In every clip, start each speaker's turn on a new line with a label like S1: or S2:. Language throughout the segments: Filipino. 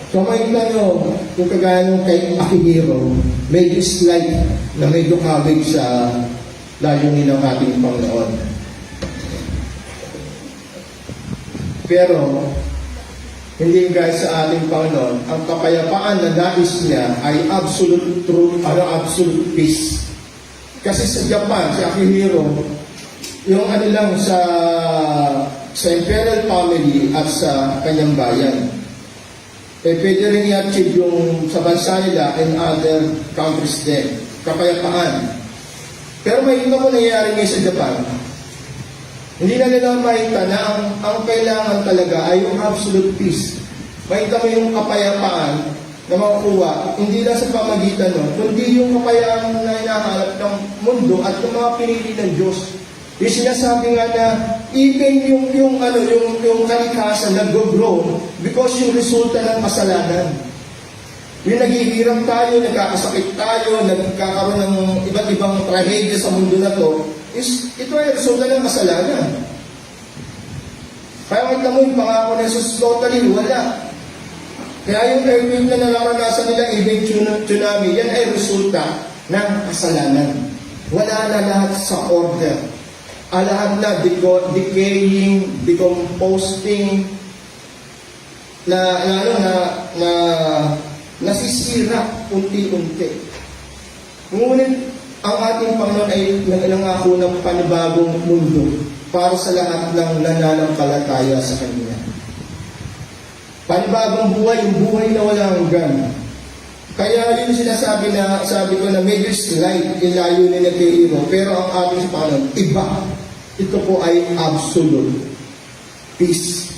S1: So makikita nyo, kung kagaya nung kay Akihiro, medyo slight na medyo coverage sa layunin ng ating Panginoon. Pero, hindi guys sa ating Panginoon, ang kapayapaan na nais niya ay absolute truth, absolute peace. Kasi sa Japan, si Akihiro, yung lang sa imperial family at sa kanyang bayan, pwede rin i-achieve yung sa bansa nila and other countries din, kapayapaan. Pero may ito ko nangyayari ngayon sa Japan, hindi na nila makita na ang kailangan talaga ay yung absolute peace. Makita mo yung kapayapaan na makukuha, hindi lang sa pamagitan kundi yung kapayapaan na hinahanap ng mundo at ng mga pinili ng Diyos. Yung sinasabi nga na even yung kalikasan nag-grow because yung resulta ng kasalanan. Yung naghihirap tayo, nagkakasakit tayo, nagkakaroon ng iba't ibang trahedya sa mundo na to, ito ay resulta ng kasalanan. Kaya makita mo yung pangako ng Jesus totally wala. Kaya yung earthquake na nararanasan nila, even tsunami, yan ay resulta ng kasalanan. Wala na lahat sa order. Lahat na decaying, decomposing, na nasisira unti-unti. Ngunit ang ating Panginoon ay nangako ng panibagong mundo para sa lahat ng nananampalataya sa Kanya. Panibagong buhay, yung buhay na walang hanggan. Kaya yun sabi ko na medyo slight yung layunin na Akihiro, pero ang ating Panginoon, iba. Ito po ay absolute peace.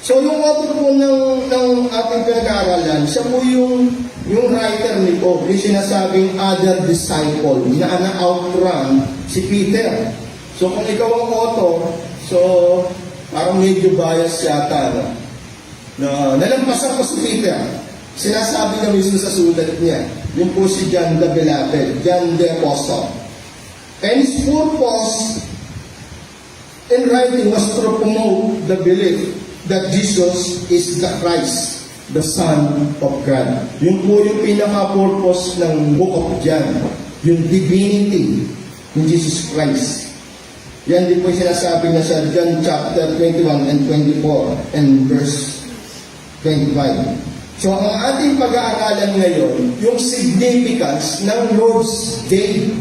S1: So yung author po ng ating pinag-aaralan, siya po yung writer nito, yung sinasabing other disciple, na na-outrun si Peter. So kung ikaw ang author, so parang medyo bias yata, na nalampasan ko si Peter. Sinasabi niya mismo sa sulat niya, yung po si John the Beloved, John the Apostle. And his purpose in writing was to promote the belief that Jesus is the Christ, the Son of God. Yun po yung pinaka-purpose ng Book of John, yung divinity ni Jesus Christ. Yan din po yung sinasabi na sa John chapter 21 and 24 and verse 25. So ang ating pag-aaralan ngayon, yung significance ng Lord's Day.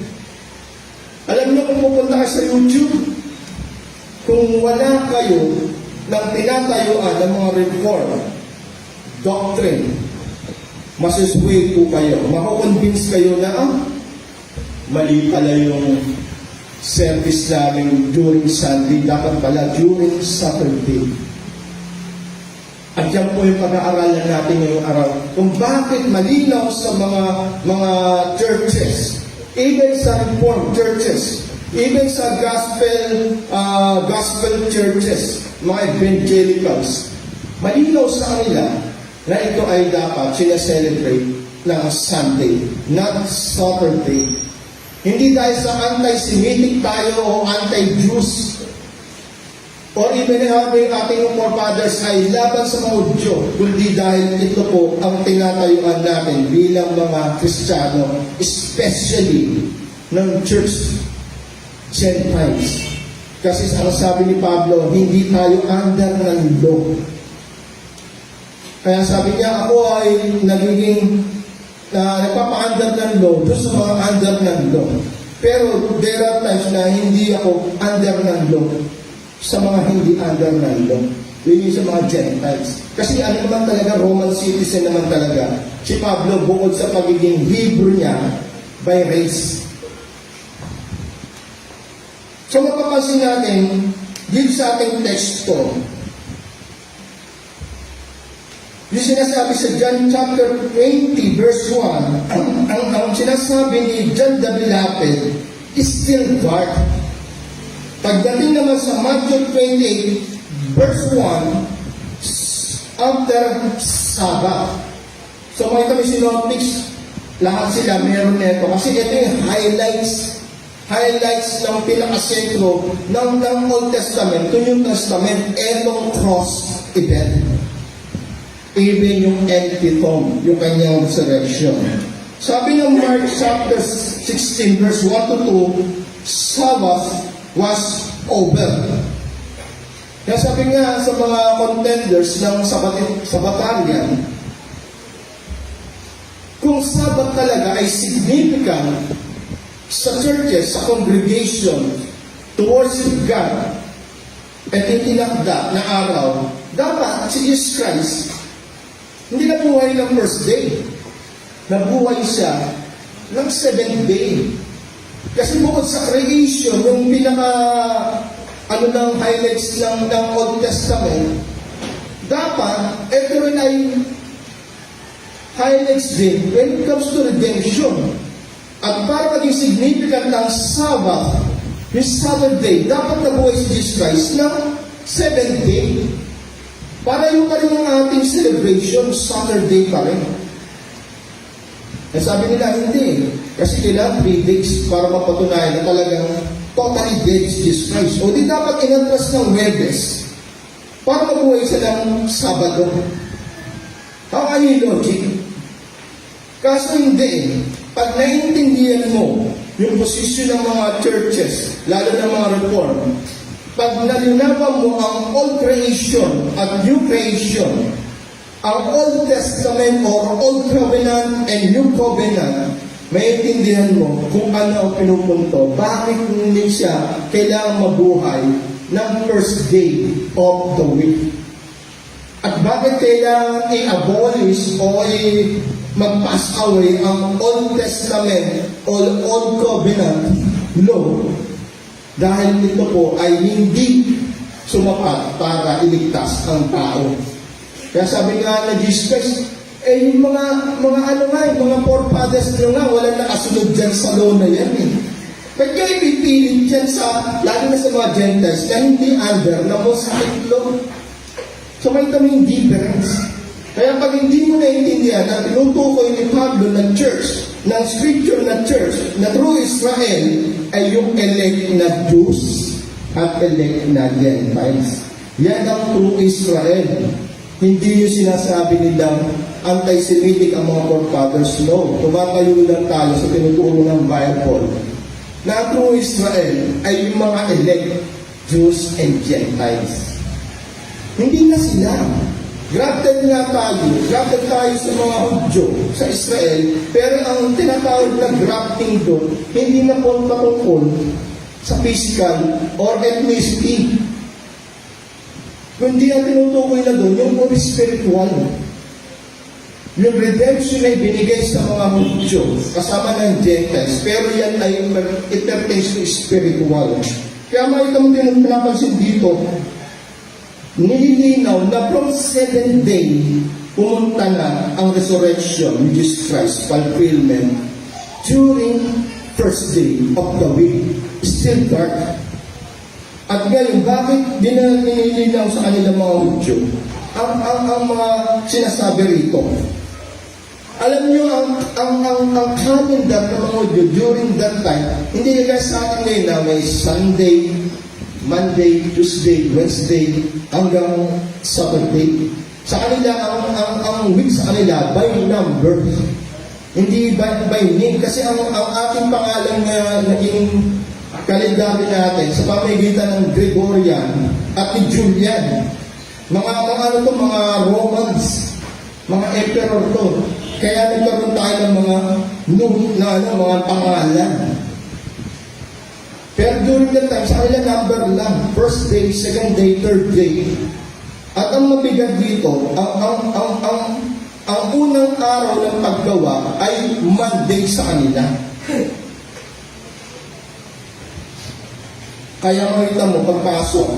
S1: Alam niyo kung pupunta ka sa YouTube, kung wala kayo ng tinatayuan ng mga reform, doctrine, masisway po kayo. Mako-convince kayo na, mali pala yung service namin during Sunday, dapat pala during Saturday. At yan po yung pag-aaralan natin ngayong araw, kung bakit malinaw sa mga churches, even sa Reformed churches, even sa gospel churches, mga evangelicals, malinaw sa kanila na ito ay dapat sinaselebrate ng Sunday, not Saturday. Hindi dahil sa anti-Semitic tayo o anti-Jews, or even having ating forefathers ay laban sa mga Hudyo, kundi dahil ito po ang tinatayuan natin bilang mga Kristiyano, especially ng Church Gentiles. Kasi ang sabi ni Pablo, hindi tayo under ng law. Kaya sabi niya, ako ay nagiging nagpapa-under ng law doon sa mga under ng law. Pero there are times na hindi ako under ng law sa mga hindi under ng law. Yun yung sa mga Gentiles. Kasi ano naman talaga, Roman citizen naman talaga. Si Pablo, bukod sa pagiging Hebrew niya, by race. So mapapansin natin, dito sa ating teksto, yung sinasabi sa John chapter 20 verse 1, ang sinasabi ni John the Beloved is still dark. Pagdating naman sa Matthew 28 verse 1, after Sabbath. So makita mo synoptics, lahat sila meron nito. Kasi ito yung highlights ng pinakasentro ng Old Testament to New Testament, etong cross event. even yung empty tomb, yung kanyang resurrection. Sabi ng Mark chapter 16 verse 1 to 2, Sabbath was over. Kaya sabi nga sa mga contenders ng Sabbatarian, kung Sabbath talaga ay significant sa churches, sa congregation, to worship God, at itinakda na araw, dapat si Jesus Christ, hindi nabuhay ng first day. Nabuhay siya ng seventh day. Kasi bukod sa creation, yung pinaka, ng highlights ng Old Testament, dapat, ito rin ay highlights din when it comes to redemption. At para maging significant ang Sabbath, yung Sabbath day, dapat nabuhay si Jesus Christ ng seventh day. Para yung pa rin ang ating celebration, Saturday pa rin. Eh sabi nila, hindi. Kasi kailangan 3 days para mapatunayan na talagang totally dead si Jesus Christ. O di dapat inatras ng Webes para mabuhay siya ng Sabado. Tama yung logic. Kaso hindi. Pag naiintindihan mo yung posisyon ng mga churches, lalo ng mga reform, pag nalinawan mo ang old creation at new creation, ang Old Testament or Old Covenant and New Covenant, maiintindihan mo kung ano ang pinupunto, bakit hindi siya kailangang mabuhay ng first day of the week. At bakit kailangan i-abolish o mag-pass away ang Old Testament o Old Covenant law dahil ito po ay hindi sumapat para iligtas ang tao. Kaya sabi nga na Jesus Christ, yung mga forefathers nyo nga, walang nakasunod dyan sa law na yan eh. Ba't kayo ipipilit dyan sa, lalo na sa mga Gentiles, na hindi under na Mosaic law? So may kaming difference. Kaya pag hindi mo naiintindihan na tinutukoy ni Pablo ng church, ng scripture na church, na true Israel ay yung elect na Jews at elect na Gentiles. Yan ang true Israel. Hindi yung sinasabi nilang anti-Semitic ang mga forefathers. No. Tumatayo lang tayo sa tinuturo ng Bible na true Israel ay yung mga elect Jews and Gentiles. Hindi na sila. Grafted tayo sa mga Hudyo, sa Israel, pero ang tinatawag na grafting doon, hindi na po patungkol sa physical or ethnicity. Kundi ang tinutukoy na doon, yung puri spiritual. Yung redemption ay binigay sa mga Hudyo, kasama ng Gentiles, pero yan ay it pertains to spiritual. Kaya makita mo din ang pinapansin dito, nililinaw na from 7th day, pumunta na ang resurrection ni Jesus Christ, fulfillment, during first day of the week. Still dark. At ngayon, bakit nililinaw sa kanilang mga Hudyo ang mga sinasabi rito? Alam nyo, ang calendar ng mga Hudyo during that time, hindi kaya sa atin ngayon na may Sunday, Monday, Tuesday, Wednesday, hanggang Saturday. Sa kanila, ang week sa kanila, by number. Hindi by name. Kasi ang ating pangalan na naging kalendary natin sa pamamagitan ng Gregorian at ni Julian. Mga Romans, mga emperor to. Kaya nagkaroon tayo ng mga pangalan. Pero during that time, sa kanila number lang. First day, second day, third day. At ang mabigat dito, ang unang araw ng paggawa ay Monday sa kanila. Kaya makita mo, pagpasok,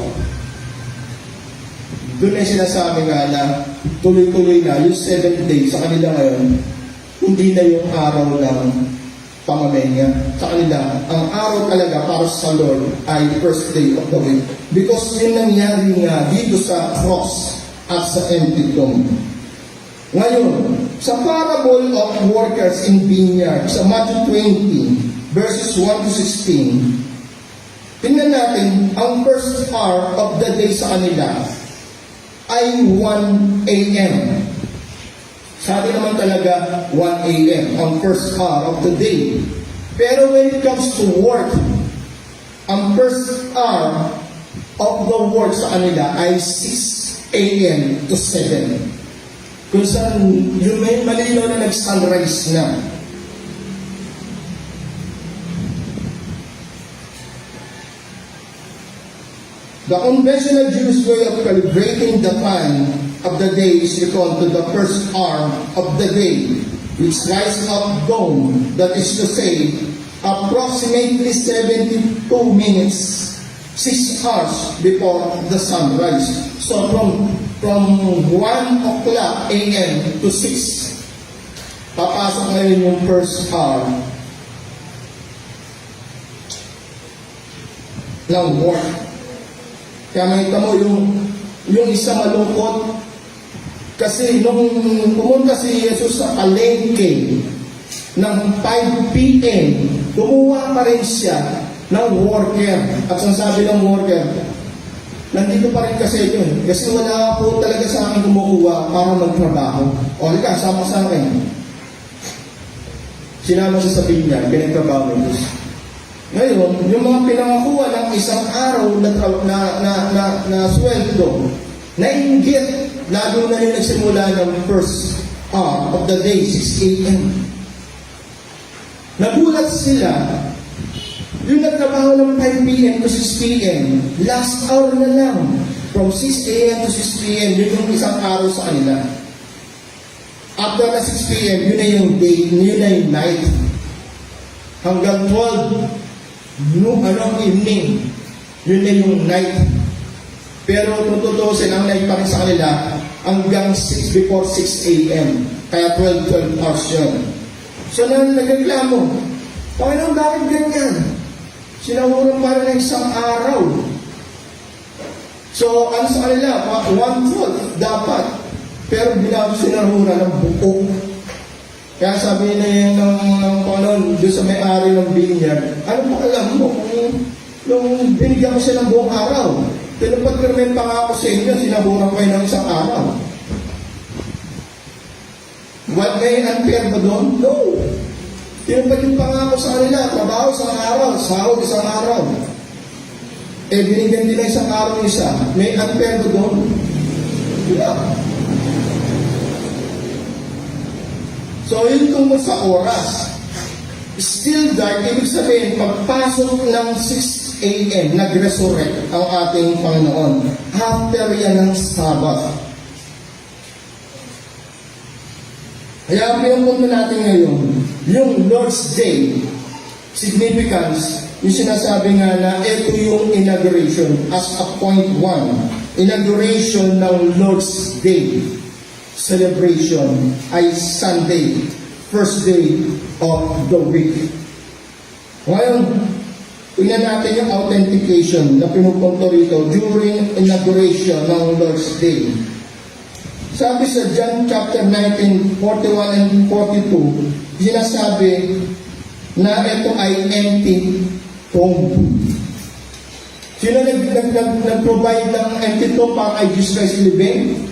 S1: doon ay sinasabi nga na tuloy-tuloy na, yung 7th day sa kanila ngayon, hindi na yung araw ng pamamenya. Sa kanila, ang araw talaga para sa Lord ay first day of the week. Because yun nangyari nga dito sa cross at sa empty tomb. Ngayon, sa parable of workers in vineyard, sa Matthew 20, verses 1 to 16, tingnan natin, ang first hour of the day sa kanila ay 1 a.m. Sa atin naman talaga, 1 a.m. on first hour of the day. Pero when it comes to work, ang first hour of the work sa kanila ay 6 a.m. to 7. Kung saan yung may malinaw na nag-sunrise na. The conventional Jewish way of calibrating the time of the day is reckoned to the first hour of the day, which rises up dawn, that is to say, approximately 72 minutes, 6 hours before the sunrise. So from 1 o'clock a.m. to 6, papasok ngayon yung first hour ng work. Kaya makita mo yung isa malungkot kasi nung pumunta si Jesus sa palengke ng 5 p.m., kumuha pa rin siya ng worker. At ang sabi ng worker, nandito pa rin kasi yun. Kasi wala po talaga sa akin kumukuha para magtrabaho. O, halika, sama sa akin. Sinama siya sa binya, pinagtrabaho ng Diyos. Ngayon, yung mga pinangakuha ng isang araw na sweldo, nainggit, lalo na yung nagsimula ng first hour of the day, 6 a.m. Nagulat sila, yung nagtrabaho ng 5 p.m. to 6 p.m., last hour na lang, from 6 a.m. to 6 p.m., yun yung isang araw sa kanila. After na 6 p.m., yun na yung day, yun na yung night. Hanggang 12, evening, yun na yung night. Pero kung tutusin, ang night pa rin sa kanila hanggang 6 before 6 a.m. Kaya 12 hours yun. So nagreklamo, Panginoon, bakit ganyan? Sinahuran pa rin ng isang araw. So ano sa kanila? 1/4 dapat. Pero sinahuran ng buo. Kaya sabi na ng Panginoon doon sa may-ari ng vineyard, ano po alam mo nung binigyan ko siya ng buong araw, tinupad ko naman pangako sa inyo, sinaburan ko ng isang araw. What may unfair ba doon? No. Tinupad yung pangako sa kanila, trabaho isang araw, sahod isang araw. Binigyan nila isang araw isa. May unfair ba doon? Yeah. So, yun tungkol sa oras. Still dark, ibig sabihin, pagpasok ng 6 a.m., nag-resurrect ang ating Panginoon. After yan ng Sabbath. Kaya pinupunto natin ngayon, yung Lord's Day, significance, yung sinasabi nga na ito yung inauguration as a point 1. Inauguration ng Lord's Day. Celebration ay Sunday, first day of the week. Ngayon, tingnan natin yung authentication na pinupunto rito during inauguration ng Lord's Day. Sabi sa John chapter 19, 41 and 42, sinasabi na ito ay empty tomb. Sino nag-provide ng empty tomb para kay Jesus Christ living?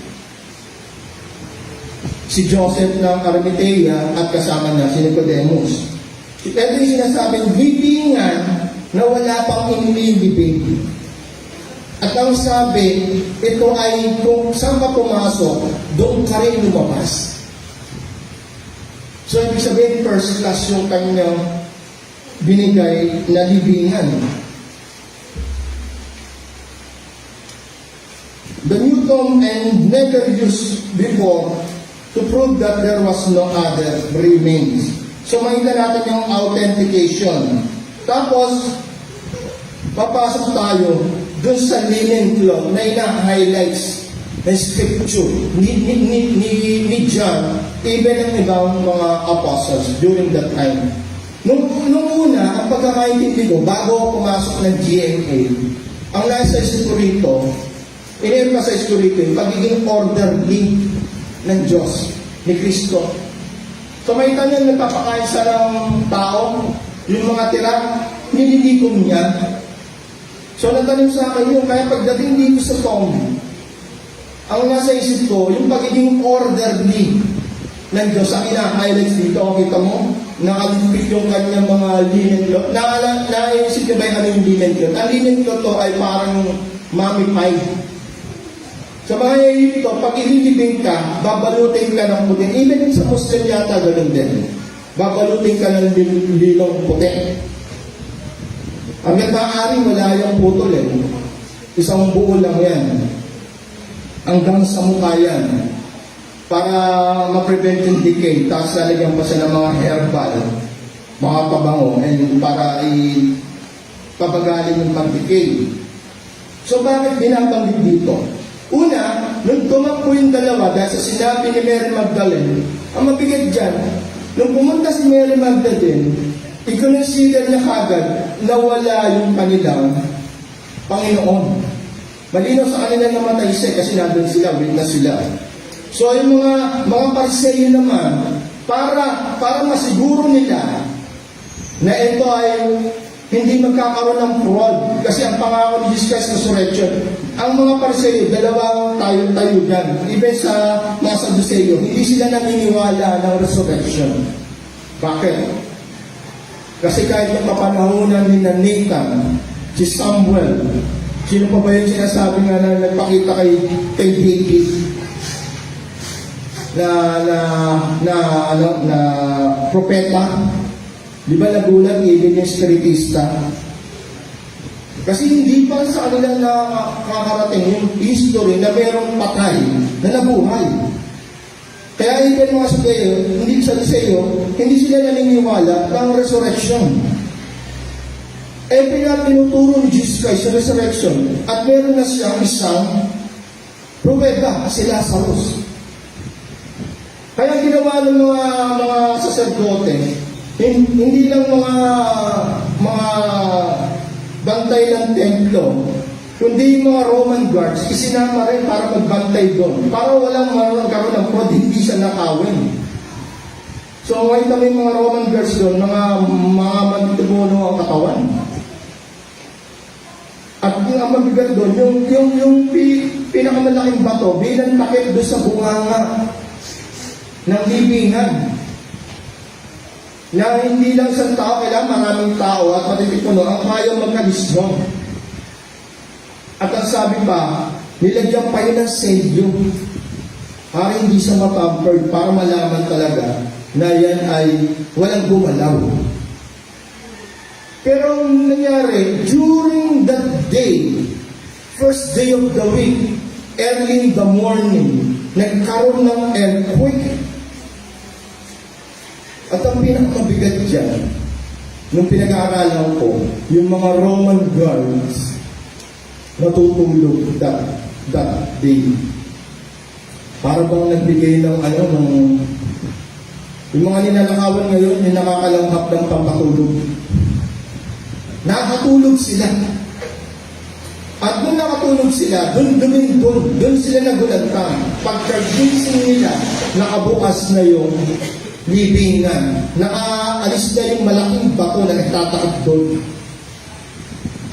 S1: Si Joseph ng Arimathea at kasama na si Nicodemus. Ito yung sinasabing libingan na wala pang inilibing. At ang sabi, ito ay kung saan ka pumasok, doon ka rin lumabas. So, ibig sabihin, first class yung kanyang binigay na libingan. The new tomb and never used before to prove that there was no other remains. So, makita natin yung authentication. Tapos, papasok tayo dun sa linen cloth na ina-highlights na scripture ni John, even ang ibang mga apostles during that time. Nung una, ang pagkakaintindi ko, bago ako pumasok ng GMA, ang nasa isip ko rito, in-emphasize ko rito yung pagiging orderly ng Diyos, ni Kristo. So may tanong nagpapakain sa ng tao, yung mga tira, nililikom niya. So natanong sa akin yun, kaya pagdating dito sa tomb, ang nasa isip ko, yung pagiging orderly ng Diyos. Ang ina-highlights dito, kita mo, nakalimpik yung kanyang mga linen cloth. Naisip niyo ba yung ano yung linen cloth? Ang linen cloth to ay parang mummified. Sa mga ito, pag ililibing ka, babalutin ka ng puti. Even sa Muslim yata, ganun din. Babalutin ka ng linong puti. Hanggang maaari, wala yung putol eh. Isang buo lang yan. Hanggang sa mukha yan. Para ma-prevent yung decay. Tapos lalagyan pa siya ng mga herbal, mga pabango, and para pabagalin yung pag-decay. So bakit binabanggit dito? Una, nung tumakbo yung dalawa, dahil sa sinabi ni Mary Magdalene, ang mabigat dyan, nung pumunta si Mary Magdalene, i-consider niya kagad na wala yung kanilang Panginoon. Malinaw sa kanila namatay siya kasi nandun sila, witness sila. So yung mga Pariseyo naman, para masiguro nila na ito ay hindi magkakaroon ng fraud kasi ang pangako ni Jesus Christ resurrection. Ang mga Pariseyo, dalawang tayo dyan. Even sa mga Sadduceo, hindi sila naniniwala ng resurrection. Bakit? Kasi kahit yung kapanahunan ni Nathan, si Samuel, sino pa ba yung sinasabi nga na nagpakita kay David na propeta? Di ba nagulat even yung spiritista? Kasi hindi pa sa kanila nakakarating yung history na mayroong patay na nabuhay. Kaya even mga Sadduceo, hindi sila naniniwala ng resurrection. Tinuturo ni Jesus Christ sa resurrection at meron na siyang isang propeta, si Lazarus. Kaya ginawa ng mga saserdote, hindi lang mga bantay ng templo, kundi yung mga Roman guards, isinama rin para magbantay doon. Para walang magkaroon ng fraud, hindi siya nakawin. So, ngayon kami mga Roman guards doon, mga mantutubuno ang katawan. At yung mabigat doon, yung pinakamalaking bato, bilang takip doon sa bunganga ng libingan. Na hindi lang sa tao, kailangan maraming tao at matitipuno ang kaya magkalismo. At ang sabi pa, nilagyan pa yun ng selyo para hindi siya mapampered, para malaman talaga na yan ay walang gumalaw. Pero ang nangyari, during that day, first day of the week, early in the morning, nagkaroon ng earthquake. At ang pinakamabigat dyan, nung pinag-aaralan ko, yung mga Roman guards natutulog that day. Para bang nagbigay ng yung mga ninanakawan ngayon, yung nakakalanghap ng pampatulog. Nakatulog sila. At nung nakatulog sila, doon sila nagulantang. Pagka-gising nila, nakabukas na yung libingan. Nakaalis na yung malaking bato na nagtatakot doon.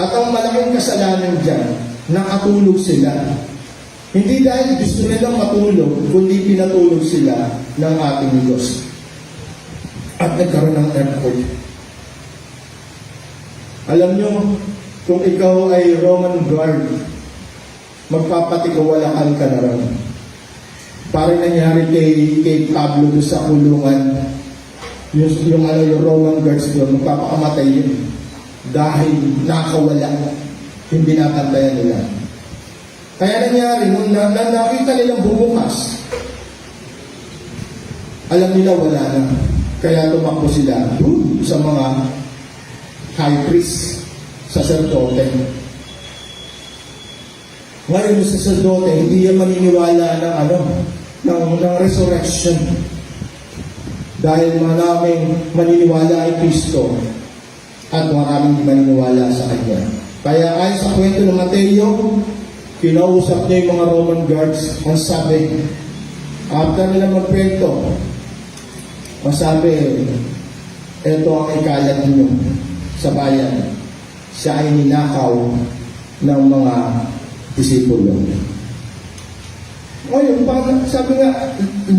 S1: At ang malaking kasalanan dyan, nakatulog sila. Hindi dahil gusto nilang matulog, kundi pinatulog sila ng ating Diyos. At nagkaroon ng earthquake. Alam nyo, kung ikaw ay Roman guard, magpapatikawalaan ka na rin. Parang nangyari kay Pablo doon sa kulungan, yung Roman guards doon, magpapakamatay yun. Dahil nakawala, hindi natantayan nila. Kaya nangyari, nung nakita nilang bumukas, alam nila wala na. Kaya tumakbo sila doon sa mga high priest, sacerdote. Ngayon yung sacerdote, hindi yan maniniwala ng resurrection. Dahil maraming maniniwala ay Kristo at maraming maniniwala sa Kanya. Kaya ayon sa kwento ng Mateo, kinausap niya yung mga Roman guards, ang sabi, after nila magkwento, ang sabi, ito ang ikalat niyo sa bayan. Siya ay ninakaw ng mga disipulo. Ngayon, sabi nga,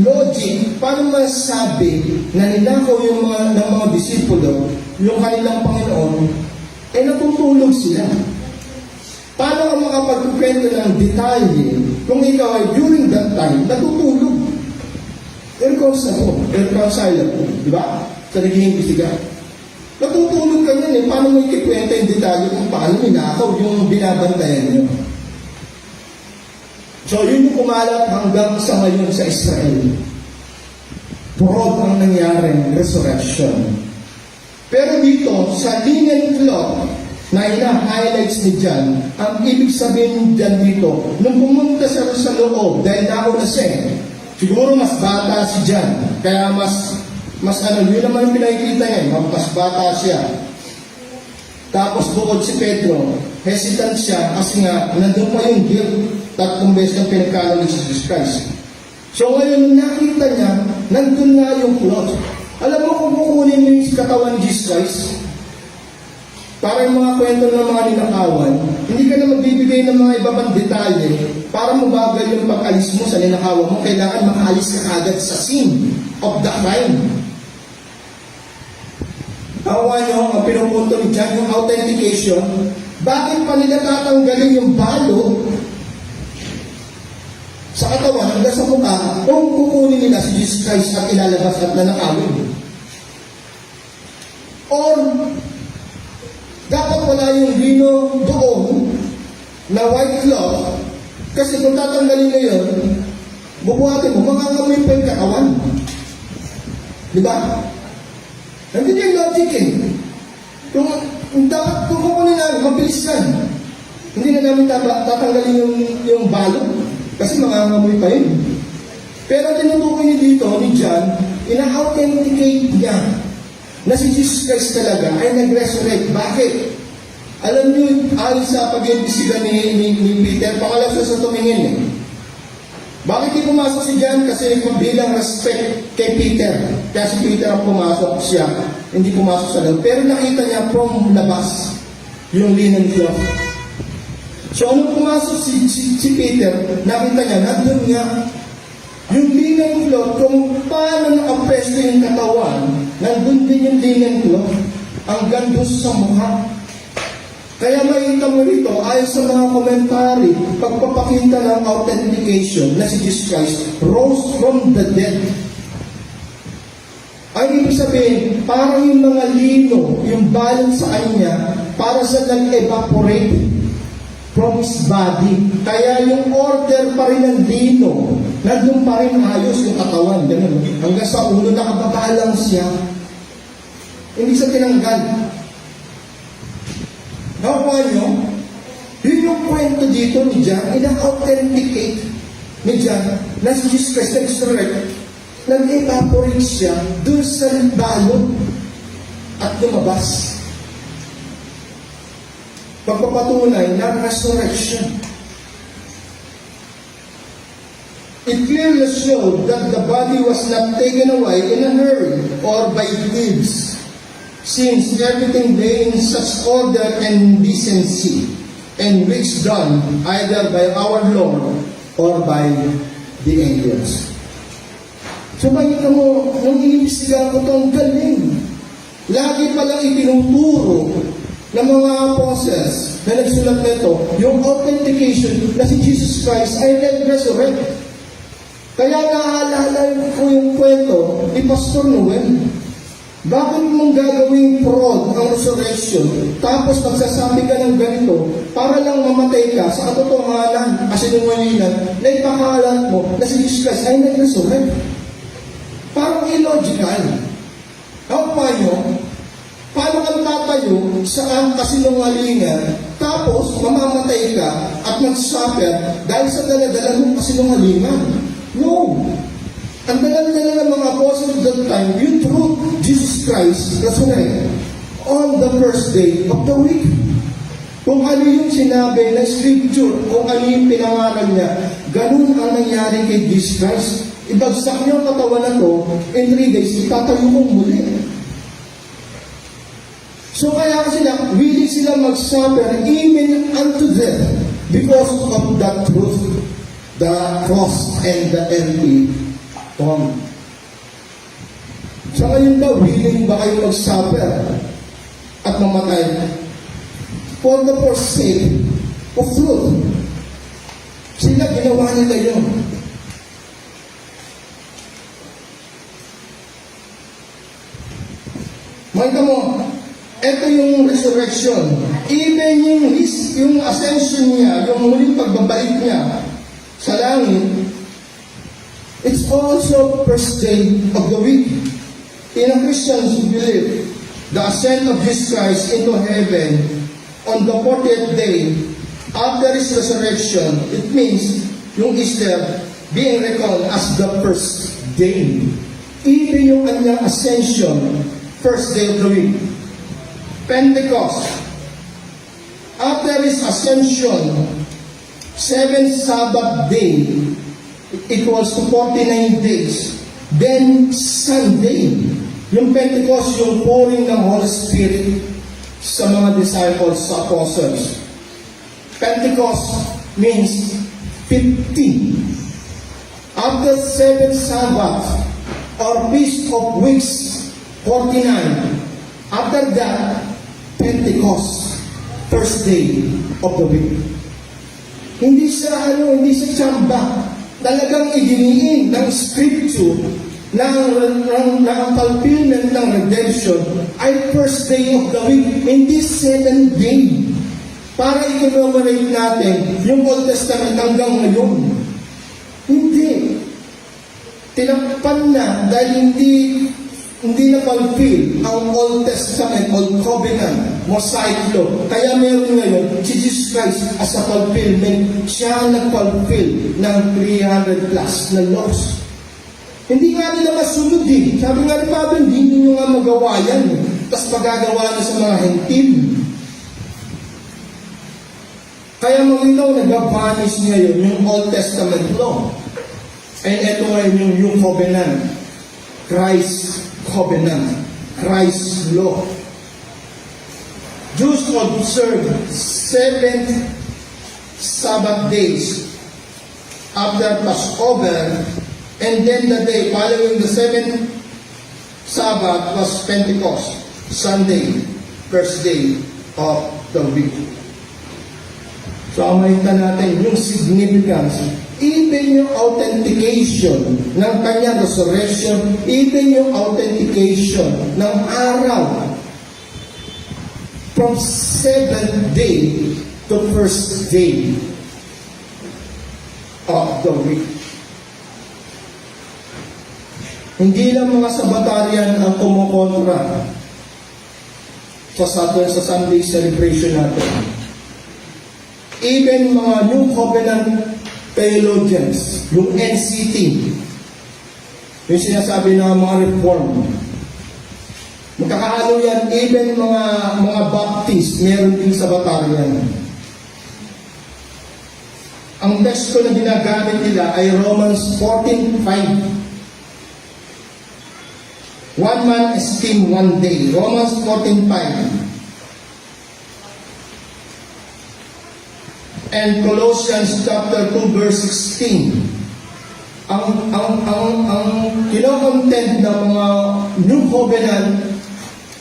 S1: logic, paano masabi na ninakaw yung ng mga disipulo, yung kanilang Panginoon, natutulog sila? Paano ka makapagkwento ng detalye kung ikaw ay during that time natutulog? Irreconcilable, di ba? Sa naging imbestiga. Natutulog ka niyan paano mo ikikwento yung detalye kung paano ninakaw yung binabantayan niyo? So, yun yung kumalat hanggang sa ngayon sa Israel. Broad ang nangyaring resurrection. Pero dito, sa linen cloth na ina-highlights ni John, ang ibig sabihin dyan dito, nung pumunta siya sa loob, dahil nauna siya, siguro mas bata si John, kaya yun naman yung pinakikita niya, mas bata siya. Tapos bukod si Pedro, hesitant siya kasi nga, nandun pa yung guilt, 3 beses na pinagkano ni Jesus Christ. So ngayon, nakita niya, nandun nga yung cloth. Alam mo kung kukunin mo yung katawan ni Jesus Christ, para yung mga kwento ng mga ninakawan, hindi ka na magbibigay ng mga iba pang detalye para mabagal yung pag-alis mo sa ninakawan mo. Kailangan makaalis ka agad sa scene of the crime. Tawa nyo, ang pinupunto ni John, yung authentication, bakit pa nila tatanggalin yung balo sa katawan hanggang sa mukha kung kukunin nila si Jesus Christ at ilalabas at nanakawin? Or, dapat wala yung lino doon na white cloth kasi kung tatanggalin mo yun, bubuhatin mo, makakamoy pa yung katawan. Di ba? Nandun yung logic Kung dapat kukunin namin, mabilis yan. Hindi na namin tatanggalin yung balot kasi makakamoy pa yun. Pero tinutukoy niya dito ni John, ina-authenticate niya na si Jesus Christ talaga ay nag-resurrect. Bakit? Alam niyo, ayon sa pag-imbestiga ni Peter, pangalas sa tumingin Bakit di pumasok si John? Kasi bilang respect kay Peter. Kaya si Peter ang pumasok siya, hindi pumasok sa loob. Pero nakita niya from labas yung linen cloth. So, anong pumasok si Peter, nakita niya, nandun nga, yung linen cloth, kung paano nakapresto yung katawan, nandun din yung linen cloth, ang gandus sa mukha. Kaya makita mo rito, ayon sa mga komentary, pagpapakita ng authentication na si Jesus Christ rose from the dead. Ay ibig sabihin, parang yung mga lino, yung balance sa kanya, para sa nag-evaporate from his body. Kaya yung order pa rin ng lino, nandun pa rin ayos yung katawan. Ganun. Hanggang sa ulo, nakababalance siya. Hindi siya tinanggal. Nakuha nyo? Yun yung kwento dito ni John, ina-authenticate ni John na si Jesus Christ nag-resurrect, nag-evaporate siya dun sa balot at lumabas. Pagpapatunay ng resurrection. It clearly showed that the body was not taken away in a hurry or by thieves, since everything lay in such order and decency, and which done either by our Lord or by the angels. So makita mo, nung inimbestiga ko ito, ang galing. Lagi palang itinuturo ng mga apostles na nagsulat nito, yung authentication na si Jesus Christ ay nag-resurrect. Kaya naaalala ko yung kwento ni Pastor Noel. Bakit mong gagawing fraud ang resurrection, tapos magsasabi ka ng ganito, para lang mamatay ka sa katotohanan, kasinungalingan, na ipakalat mo na si Jesus Christ ay nag-resurrect? Parang illogical. Ang paano? Paano kang tatayo sa kasinungalingan, tapos mamamatay ka at mag-suffer dahil sa daladala mong kasinungalingan? No! Ang daladala ng mga apostles of that time, yung truth, Jesus Christ, resurrected on the first day of the week. Kung ano yung sinabi na scripture, kung ano yung pinangaral niya, ganun ang nangyari kay Jesus Christ. Ibagsak niyo ang katawan na to, in 3 days, itatayo mong muli. So kaya willing sila mag-suffer even unto death because of that truth. the cross and the empty tomb. Sa ngayon daw, willing ba kayo mag-suffer at mamatay for the sake of truth? Sila, ginawa nila yun. Makita mo, ito yung resurrection. Even yung ascension niya, yung muling pagbabalik niya sa langit, it's also first day of the week. In a Christian's belief, the ascent of Jesus Christ into heaven on the 40th day after His resurrection, it means yung Easter being reckoned as the first day. Even yung kanyang ascension, first day of the week. Pentecost, after His ascension, 7th Sabbath day, equals to 49 days. Then Sunday, yung Pentecost, yung pouring ng Holy Spirit sa mga disciples, sa apostles. Pentecost means 50. After 7th Sabbath, or Feast of Weeks, 49. After that, Pentecost, first day of the week. Hindi sa tsamba. Talagang idiniin ng Scripture na ang fulfillment ng redemption ay first day of the week, hindi 7th day. Para i-commemorate natin yung Old Testament hanggang ngayon. Hindi. Tinakpan na dahil hindi na fulfill ang Old Testament, Old Covenant, Mosaic Law. Kaya meron ngayon, si Jesus Christ as a fulfillment, siya nag-fulfill ng 300 plus na laws. Hindi nga nila masunod eh. Sabi nga ni Pablo, hindi nyo nga magawa yan. Tapos magagawa na sa mga hentil. Kaya malinaw, nag-vanish ngayon yung Old Testament law. And ito ngayon yung New Covenant. Christ Covenant, Christ's law. Jews observe 7 Sabbath days after Passover, and then the day following the 7th Sabbath was Pentecost, Sunday, first day of the week. So, makita natin yung significance, even yung authentication ng kanyang resurrection, even yung authentication ng araw from 7th day to first day of the week. Hindi lang mga Sabbatarian ang kumukontra sa Sunday celebration natin. Even mga New Covenant theologians, yung NCT, yung sinasabi ng mga reform, magkakaano yan, even mga Baptist, meron din sa Batarian. Ang text ko na ginagamit nila ay Romans 14:5. One man esteem one day. Romans 14:5. And Colossians chapter 2 verse 16. Ang kinocontent ng mga New Covenant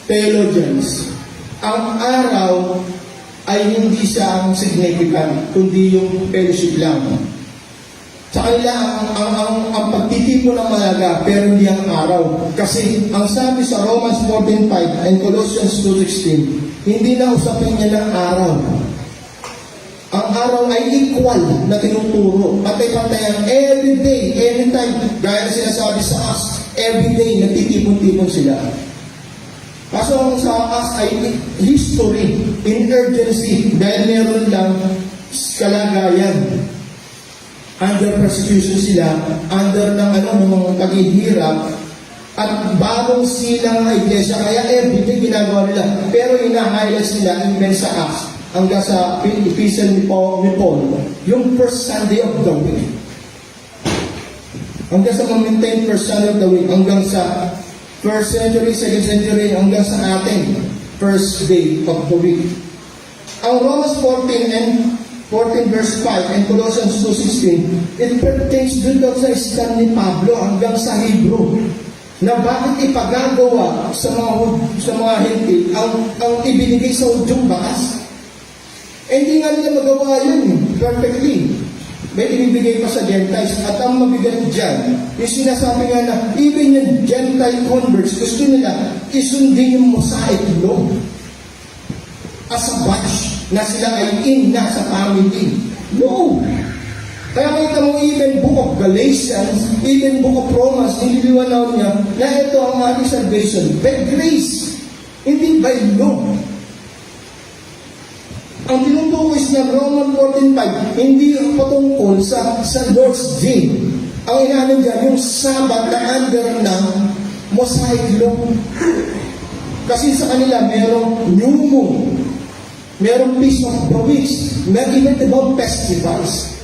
S1: theologians, ang araw ay hindi siya ang significant, kundi yung fellowship lang. Sa kanila, ang pagtitipon ng malaga, pero hindi ang araw. Kasi ang sabi sa Romans 14:5 and Colossians 2:16, hindi na usapin niya ng araw. Ang araw ay equal na tinuturo. Patay-patayan every day, anytime. Gaya na sinasabi sa Acts, every day nagtitipon-tipon sila. Kaso ang sa Acts ay history, in urgency, dahil meron lang kalagayan. Under persecution sila, under ng mga paghihirap, at bagong silang iglesia. Kaya every day ginagawa nila. Pero ina-highlight sila even sa Acts. Hanggang sa Ephesians ni Paul, yung first Sunday of the week. Hanggang sa ma-maintain first Sunday of the week, hanggang sa first century, second century, hanggang sa ating first day of the week. Ang Romans 14 and 14 verse 5 and Colossians 2:16, it pertains dun daw sa stand ni Pablo hanggang sa Hebrew na bakit ipagagawa sa mga Hentil ang ibinigay sa Hudyong bakas. Hindi nga nila magawa yun perfectly. May ibibigay pa sa Gentiles. At ang mabigat dyan, yung sinasabi nga na even yung Gentile converts, gusto nila isundin yung Mosaic law as a batch na sila ay na sa family. No! Kaya makita mo even book of Galatians, even book of Romans, nililiwanaw niya na ito ang ating salvation by grace, hindi by law. Ang tinutukoy ng Roman 14:5, hindi patungkol sa Lord's Day. Ang inaano dyan, yung Sabbath na under ng Mosaic law. Kasi sa kanila, merong new moon, merong Feast of the Weeks, merong even about festivals.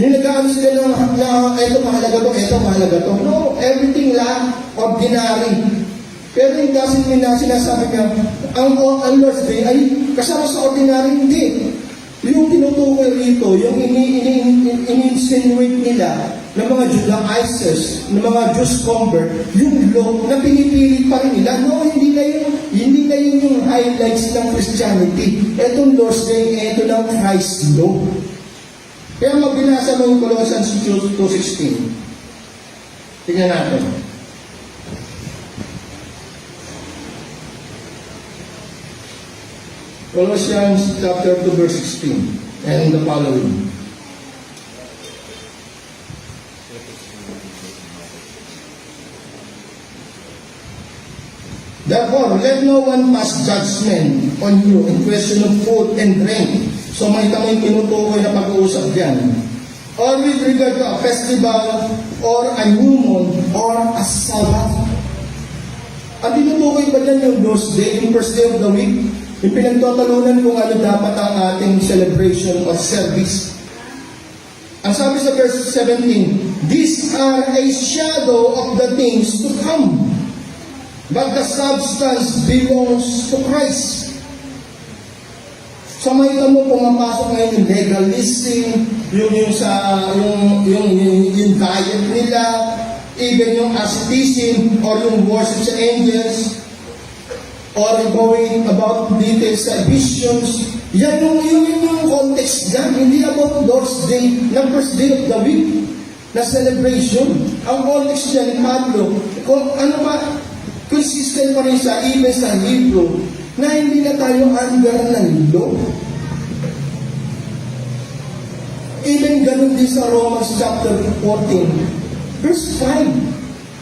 S1: Yung nag-ano sila na eto mahalaga to. No, everything lang ordinary. Pero yung sinasabi niya, ang Lord's Day ay kasama sa ordinary, hindi. Yung tinutukoy rito, yung ini-insinuate nila ng mga Judaizers, ng mga Jews convert, yung law na pinipilit pa rin nila. No, hindi na yun yung highlights ng Christianity. Etong Lord's Day, eto lang Christ law. Kaya magbinasa mo yung Colossians 2:16. Tingnan natin. Colossians chapter 2 verse 16 and the following. Therefore, let no one pass judgment on you in question of food and drink. So may tamang tinutukoy na pag-uusap dyan. Or with regard to a festival, or a new moon, or a Sabbath. Ang tinutukoy ba dyan yung Lord's Day, yung first day of the week? Yung pinagtatalunan kung ano dapat ang ating celebration or service. Ang sabi sa verse 17, these are a shadow of the things to come, but the substance belongs to Christ. So makita mo pumapasok ngayon yung legalism, yung diet nila, even yung asceticism or yung worship sa angels, or going about details sa visions. Yan yung context dyan. Hindi about Lord's Day, ng first day of the week na celebration. Ang context dyan ni Pablo, kung ano ba, consistent pa rin sa even sa Hebrew, na hindi na tayo under ng law. Even ganun din sa Romans chapter 14, verse 5.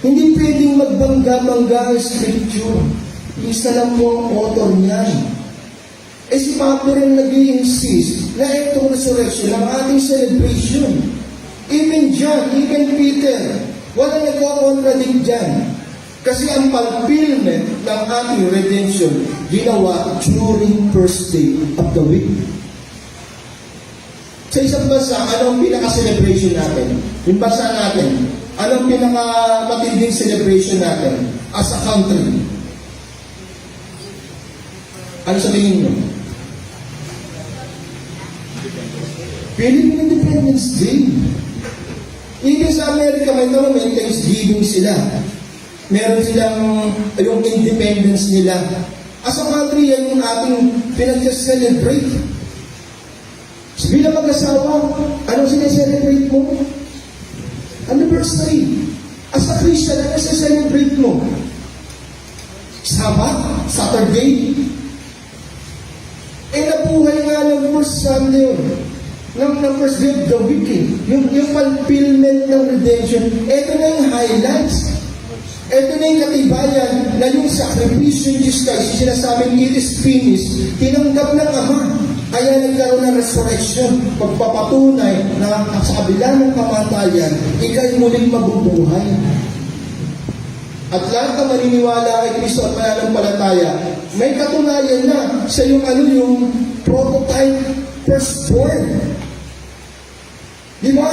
S1: Hindi pwedeng magbangga-bangga ang scripture. Isa lang po ang author niyan. Si Pablo rin nag-i-insist na itong resurrection ang ating celebration. Even John, even Peter, walang nagko-contradict dyan. Kasi ang fulfillment ng ating redemption ginawa during first day of the week. Sa isang bansa, anong pinaka-celebration natin? Yung bansa natin, anong pinaka-matinding celebration natin as a country? Ano sa tingin nyo? Philippine Independence Day. Even sa Amerika, may Thanksgiving sila. Meron silang yung independence nila. As a country, yan yung ating pinag-celebrate. Bilang mag-asawa, anong sineselebrate mo? Anniversary. As a Christian, ano sineselebrate mo? Sabbath? Saturday? Nabuhay nga ng first Sunday yun. Ng first day of the week. Yung fulfillment ng redemption. Ito na yung highlights. Ito na yung katibayan na yung sakripisyo ni Jesus Christ, sinasabing it is finished, tinanggap ng Ama. Kaya nagkaroon ng resurrection, pagpapatunay na sa kabila ng kamatayan, ika'y muling mabubuhay. At lahat na maniniwala kay Kristo at mananampalataya, may katunayan na sa yung prototype firstborn. Di ba?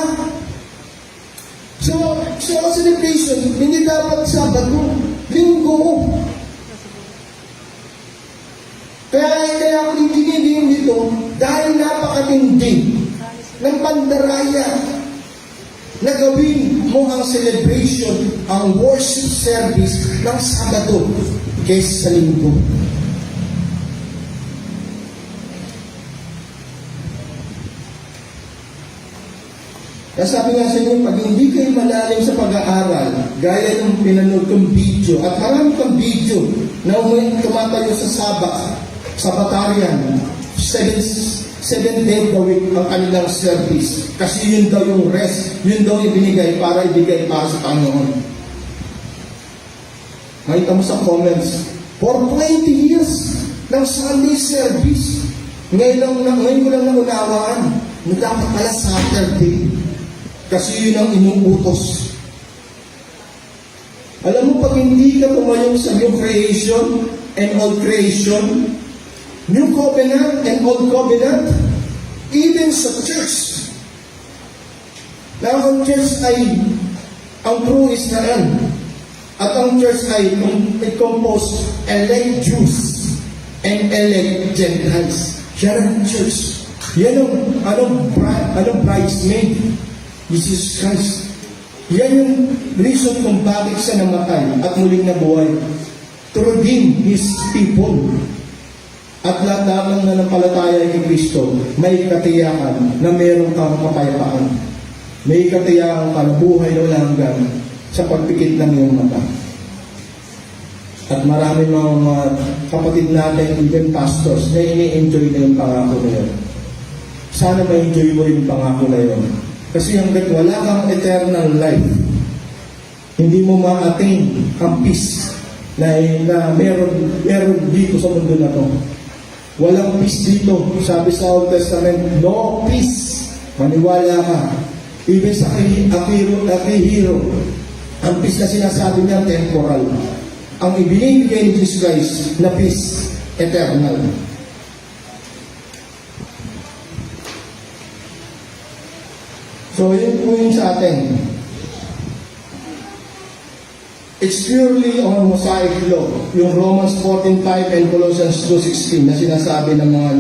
S1: So ang celebration, hindi dapat Sabado, Linggo. Kaya ako din dito, dahil napakatindi ng pandaraya na gawin mo ang celebration, ang worship service ng Sabado kaysa sa Linggo. Kaya sabi nga sa inyo, pag hindi kayo malalim sa pag-aaral, gaya ng pinanood kong video, at marami kang video na tumatayo sa Sabatarian, 7 days a week ang kanilang service. Kasi yun daw yung rest, yun daw ibinigay para ibigay para sa Panginoon. Makita mo sa comments, for 20 years ng Sunday service, ngayon ko lang naunawaan na dapat pala Saturday. Kasi yun ang inuutos. Alam mo, pag hindi ka tumayong sa new creation and old creation, new covenant and old covenant, even sa church. Now, ang church ay ang true Israel. At ang church ay composed elect Jews and elect Gentiles. Yan ang church. Yan ang bridesmaid. Jesus Christ. Yan yung reason kung bakit siya namatay at muling nabuhay. To redeem His people. At lahat ng nanampalataya kay Kristo, may katiyakan na meron kang kapayapaan. May katiyakan ka na buhay na walang hanggan sa pagpikit ng iyong mata. At marami mga kapatid natin, even pastors, na ini-enjoy na yung pangako na yun. Sana ma-enjoy mo rin yung pangako na yun. Kasi hanggat wala kang eternal life, hindi mo ma-attain ang peace na meron dito sa mundo na to. Walang peace dito. Sabi sa Old Testament, no peace. Maniwala ka. Even sa Akihiro, ang peace na sinasabi niya, temporal. Ang ibinibigay ni Jesus Christ na peace, eternal. So, yun po yun sa atin. It's purely on Mosaic law, yung Romans 14:5 and Colossians 2:16 na sinasabi ng mga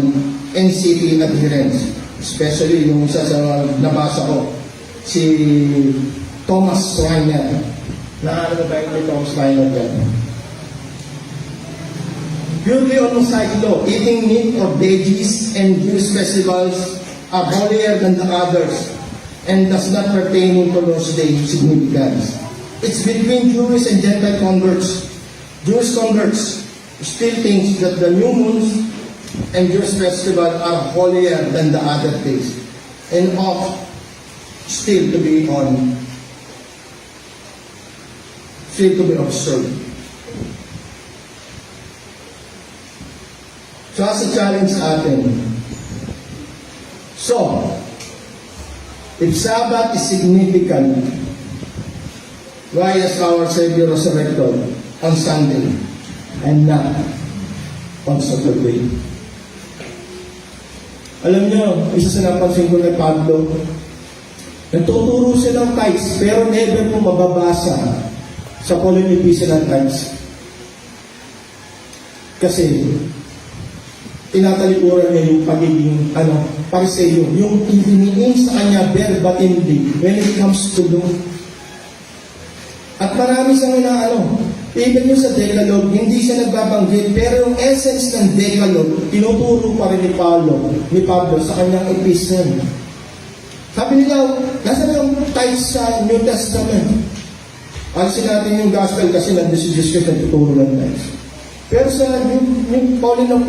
S1: NCT adherents. Especially yung isa sa nabasa ko, si Thomas Reiner. Naano ba yung Thomas Reiner yan? Purely on Mosaic law, eating meat or veggies and Jewish festivals are holier than the others and does not pertain to those days' significance. It's between Jewish and Gentile converts. Jewish converts still think that the new moons and Jewish festival are holier than the other days and ought still to be observed. So, as a challenge sa atin. So, if Sabbath is significant, why is our Savior resurrected on Sunday and not on Saturday? Alam niyo, isa sa napansin ko kay Pablo, nagtuturo siya ng tithes, pero never mo mababasa sa Pauline Epistle ng tithes. Kasi, tinatalikuran niya yung pagiging, pariseyo, yung hinihingi sa kanya verbatimly when it comes to law. At marami siyang even yung sa Decalogue, hindi siya nagbabanggit, pero yung essence ng Decalogue, tinuturo pa rin ni Pablo sa kanyang epistle. Sabi nila, nasa na yung tithes sa New Testament? Alisin natin yung gospel kasi nandun si Jesus Christ nagtuturo ng tithes. Pero sa yung Pauline ng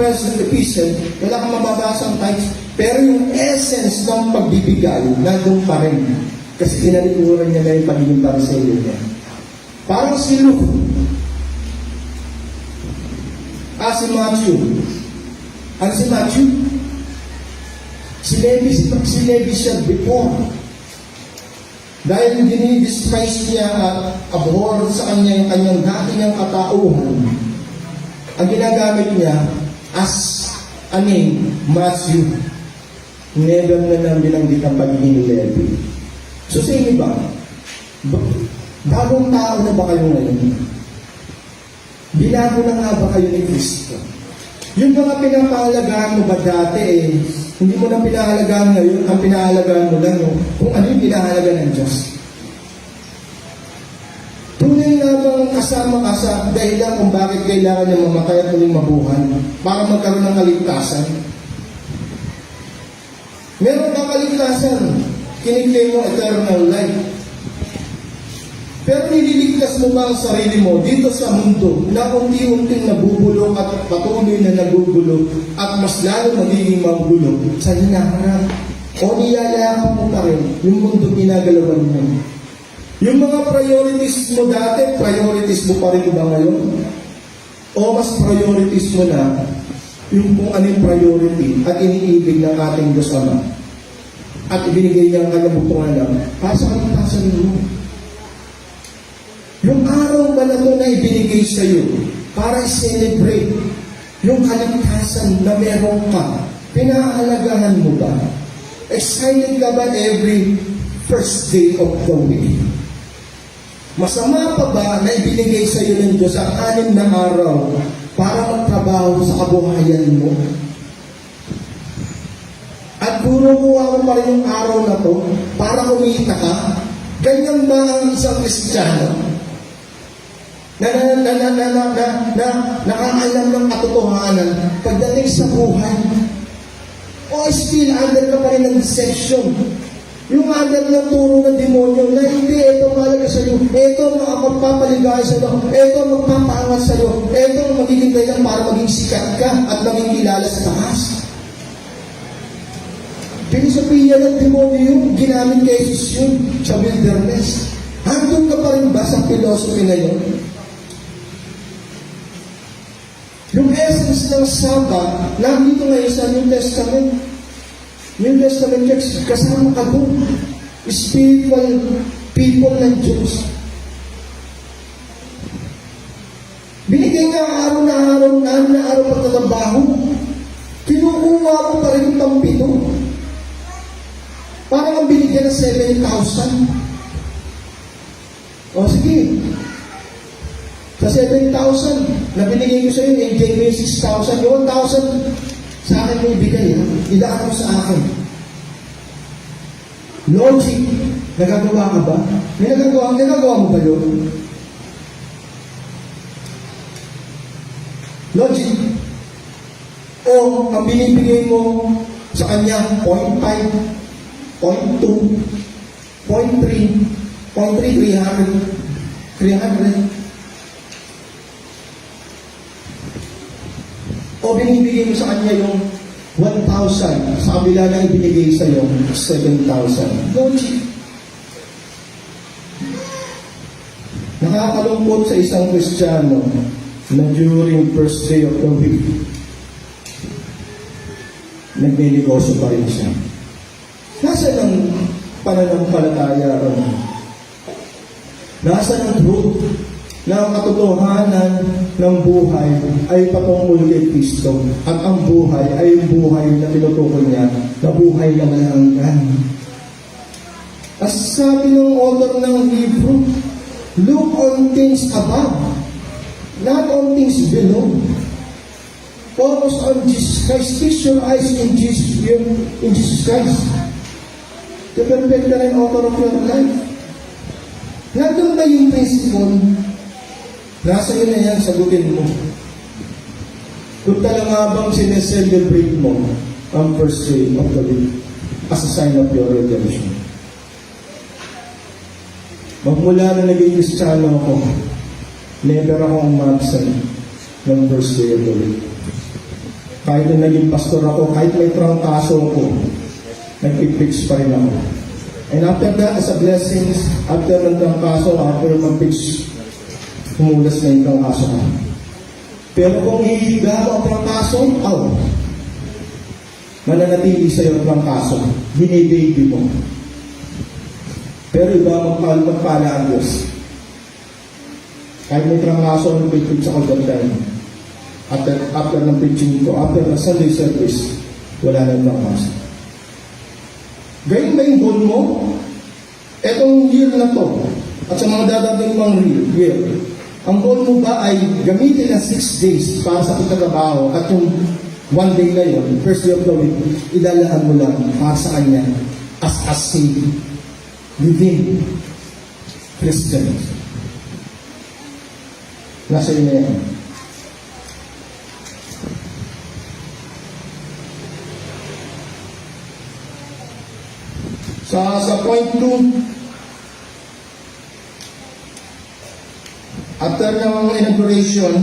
S1: epistle, wala kang mababasa ang tithes. Pero yung essence ng pagbibigay, nandun pa rin. Kasi tinalikuran niya na yung pagiging pariseyo niya. Parang si Luke, si Matthew. Ano si Matthew? Si Levi siya before. Dahil dinidespise niya at abhor sa kanya yung kanyang dati niyang katauhan, ang ginagamit niya as a name, Matthew. Never na nang binanggit ang pagiging Levi. So sa inyo ba? Bagong tao na ba kayo ngayon? Binago na nga ba kayo ni Kristo? Yung mga pinapahalagahan mo ba dati Hindi mo na pinahalagaan ngayon, ang pinahalagaan mo lang kung ano yung pinahalagaan ng Diyos. Tunay na bang kasama ka sa dahilan kung bakit kailangan niya mamatay at muling mabuhay para magkaroon ng kaligtasan? Meron kang kaligtasan, kiniklaim mo eternal life. Pero nililigtas mo ba ang sarili mo dito sa mundo na unti-unting nabubulok at patuloy na nagugulok at mas lalo magiging magulo sa hinaharap? O niyayakap mo pa rin yung mundo ginagalawan mo? Yung mga priorities mo dati, priorities mo pa rin ba ngayon? O mas priorities mo na yung kung anong priority at iniibig ng ating Diyos Ama at ibinigay niya ang kalabutungan lang para sa kaligtasan mo? Yung araw ba na ito na ibinigay sa iyo para i-celebrate yung kaligtasan na meron ka, pinahalagahan mo ba? Excited ka ba every first day of the week? Masama pa ba na ibinigay sa iyo ng Diyos ang 6 na araw para magtrabaho sa kabuhayan mo? At puro kuha mo pa rin yung araw na to para kumita ka? Ganyan ba ang isang Kristiyano? Nakaalam ng katotohanan pagdating sa buhay, o still under ka pa rin ng deception, yung under ng turo ng demonyo na hindi, ito malaga sa iyo, ito magpapaligay sa iyo, ito magpapaangat sa iyo, ito magiging dahilan para maging sikat ka at maging kilala sa taas. Pilosopiya ng demonyo yung ginamit kay Jesus yun sa wilderness. Handun ka pa rin ba sa philosophy na yun? Yung essence ng Sabbath, nandito ngayon sa New Testament. New Testament Church, kasama ka doon. Spiritual people ng Diyos. Binigay nga araw na araw pagtatrabaho. Kinukuha ko pa rin yung pampito. Parang ang binigyan ng 7,000. O sige. Sa 7,000, na binigay ko sa iyo, enjoy mo yung 6,000. Yung 1,000, sa akin mo ibigay, ha? Ilaan mo sa akin. Logic, nagagawa ka ba? May nagagawa mo ba yun? Logic. O, ang binibigay mo sa kanya, 0.5, 0.2, 0.3, 300. O binibigay mo sa kanya yung 1,000 sa kabila na ibinigay sa iyo 7,000. Logic. Nakakalungkot sa isang Kristiyano na during first day of the week, nagnenegosyo pa rin siya. Nasaan ang pananampalataya ron? Nasaan ang truth na ang katotohanan ng buhay ay patungkol kay Kristo at ang buhay ay yung buhay na tinutukoy niya na buhay na malanggan. As sabi ng author ng Hebrew, look on things above, not on things below. Focus on Jesus Christ. Fix your eyes in Jesus Christ, the perfecter and author of your life. Nandun ba yung principle? Nasa iyo na yan, sagutin mo. Kung talaga bang sineselebrate mo ang first day of the week as a sign of your redemption. Magmula na naging Kristiyano ako, never akong umabsent ng first day of the week. Kahit na naging pastor ako, kahit may trangkaso ako, nag-preach pa rin ako. And after that, as a blessing, after ng trangkaso, after mag-preach, humulas na yung trangkaso ko. Pero kung hihiga mo ang trangkaso, mananatili sa'yo ang trangkaso. Binibaby mo. Pero iba magpala ang Diyos. Kahit may trangkaso, nag-preach ako that time. After ng preaching ko, after the Sunday service, wala na yung trangkaso. Gayun ba yung goal mo? Etong year na to, at sa mga dadating pang year, ang goal mo ba ay gamitin ang 6 days para sa pagtatrabaho at yung one day na yun, first day of the week, ilalahan mo lang para sa Kanya as a saved living Christian. Nasa iyo na yan. Sa point 2, after ng inauguration,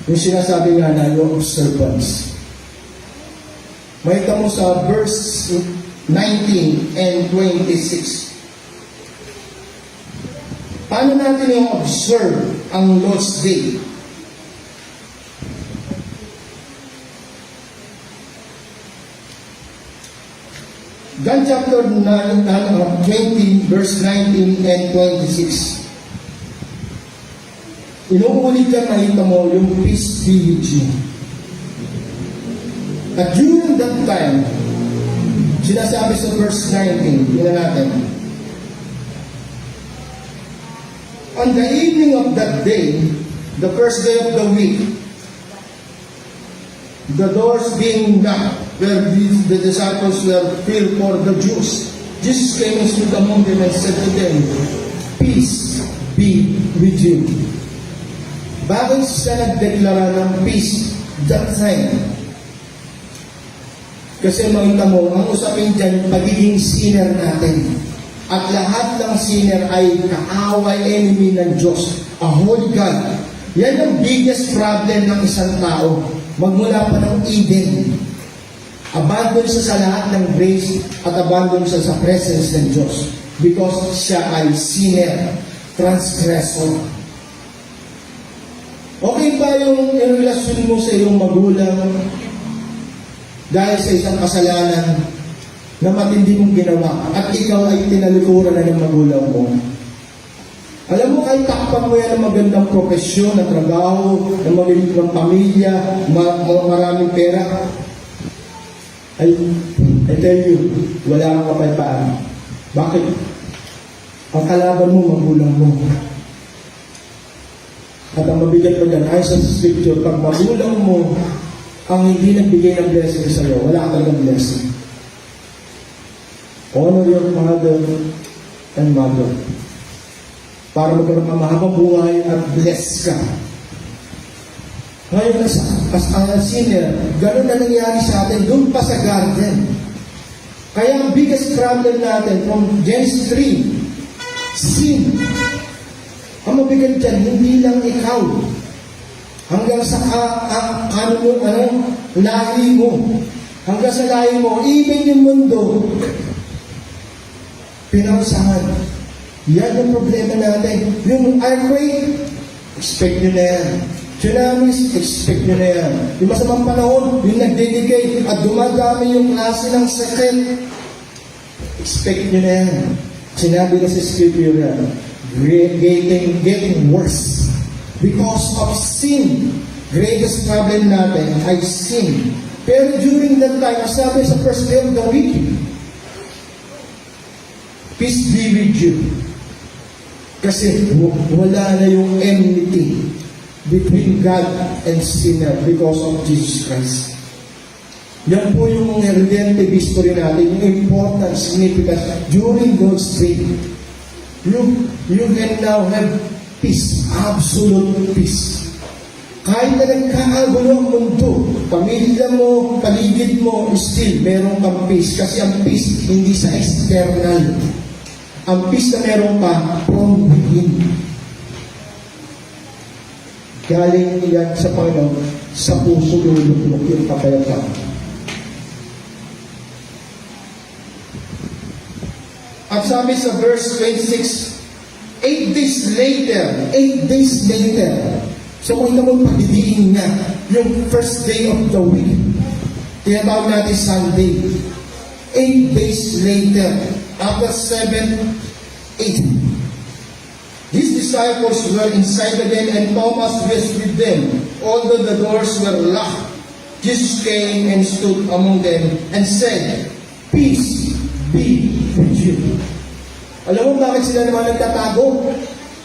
S1: yung sinasabi nga na yung observance. May mo sa verse 19 and 26. Paano natin yung observe ang Lord's Day? John chapter 20, verse 19 and 26. Inuulit ka, nakita mo yung peace be with you. At during that time, sinasabi sa verse 19, yun na natin. On the evening of that day, the first day of the week, the doors being knocked, where the disciples were filled for the Jews, Jesus came and stood among them and said to them, peace be with you. Bakit siya nagdeklara ng peace that time? Kasi makita mo, ang usapin dyan, pagiging sinner natin. At lahat ng sinner ay kaaway, enemy ng Diyos. A holy God. Yan ang biggest problem ng isang tao. Magmula pa ng Eden. Abandon siya sa lahat ng grace at abandon siya sa presence ng Diyos. Because siya ay sinner, transgressor. Okay ba yung relasyon mo sa iyong magulang dahil sa isang kasalanan na matindi mong ginawa at ikaw ay tinalikuran na ng magulang mo? Alam mo, kahit takpan mo yan ng magandang profesyon, na trabaho, ng magandang pamilya, maraming pera, I tell you, wala kang kapayapaan. Bakit? Ang kalaban mo, magulang mo. At ang mabigat pa dyan, ay sa scripture, pag magulang mo ang hindi nagbigay ng blessing sa iyo, wala ka talagang blessing. Honor your father and mother para magkaroon ng mahabang buhay at bless ka. Ngayon, as a sinner, ganun na nangyari sa atin, doon pa sa garden. Kaya ang biggest problem natin from Genesis 3, sin. Ang mabigat dyan, hindi lang ikaw. Hanggang sa lahi mo. Hanggang sa lahi mo, even yung mundo, pinausahan. Yan ang problema natin. Yung earthquake, expect nyo na yan. Tsunamis, expect nyo na yan. Yung masamang panahon, yung nagdedicate at dumadami yung klase ng sakit, expect nyo na yan. Sinabi na sa scripture yan, getting worse because of sin. Greatest problem natin ay sin. Pero during that time, sabi sa first day of the week, peace be with you. Kasi wala na yung enmity between God and sinner because of Jesus Christ. Yan po yung redemptive history natin, yung important significance during those days. You can now have peace, absolute peace. Kahit na nagkakagulo ang mundo, pamilya mo, paligid mo, still meron kang peace. Kasi ang peace hindi sa external. Ang peace na meron ka from within. Galing yan sa Panginoon, sa puso lulubog yung kapayapaan. At sabi sa verse 26, 8 days later, so kung ito mong pagdidiin niya, yung first day of the week, tinatawag natin Sunday, 8 days later, after 7, 8, His disciples were inside again, and Thomas was with them. Although the doors were locked, Jesus came and stood among them and said, "Peace be with you." Alam mo bakit sila naman nagtatago?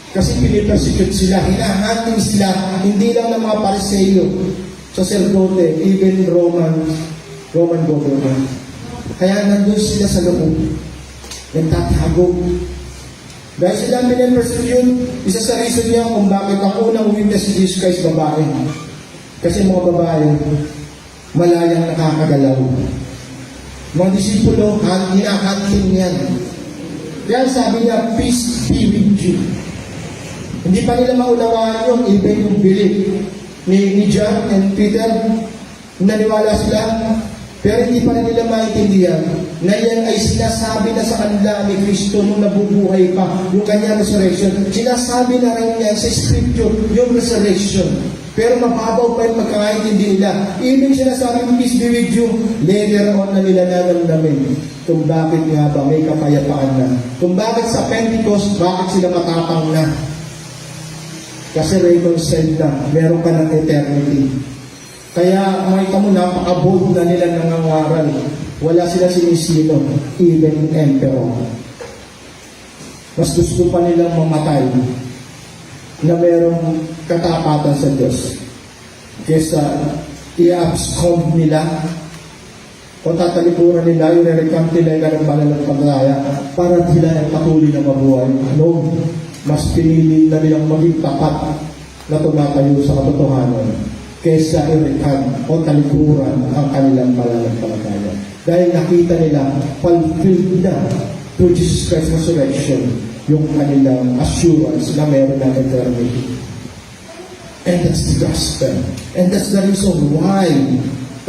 S1: Kasi pinipersecute sila, hinahanting sila, hindi lang ng mga Pariseo, sacerdote, even Roman government. Kaya nandun sila sa loob, nagtatago. Dahil sila pinipersecute, isa sa reason niya kung bakit ang unang witness si Jesus Christ babae. Kasi mga babae, malayang nakakagalaw. Mga disipulo, hinahanting yan. Kaya sabi niya, "Peace be with you." Hindi pa nila maunawaan yung even yung belief ni John and Peter. Naniwala sila, pero hindi pa nila maintindihan na yan ay sinasabi na sa kanila ni Kristo nung nabubuhay pa, yung kanyang resurrection. Sinasabi na rin yan sa Scripture, yung resurrection. Pero mababaw pa yung magkakaintindi nila. Ibig sinasabi, "Peace be with you." Later on na nila naramdamin kung bakit nga ba may kapayapaan na. Kung bakit sa Pentecost, bakit sila matapang na. Kasi Raymond said na, meron ka ng eternity. Kaya makita mo, napaka-bold na nila nangangaral. Wala sila sinisino, even emperor. Mas gusto pa nilang mamatay na merong katapatan sa Diyos kesa i-abscond nila o tatalikuran nila, yung re-recant nila yung pananampalataya para sila ay patuloy na mabuhay. No, mas pinili na nilang maging tapat na tumatayo sa katotohanan kesa i-recant o talikuran ang kanilang pananampalataya. Dahil nakita nila fulfilled na through Jesus Christ's resurrection yung kanilang assurance na meron ng eternity. And that's the gospel. And that's the reason why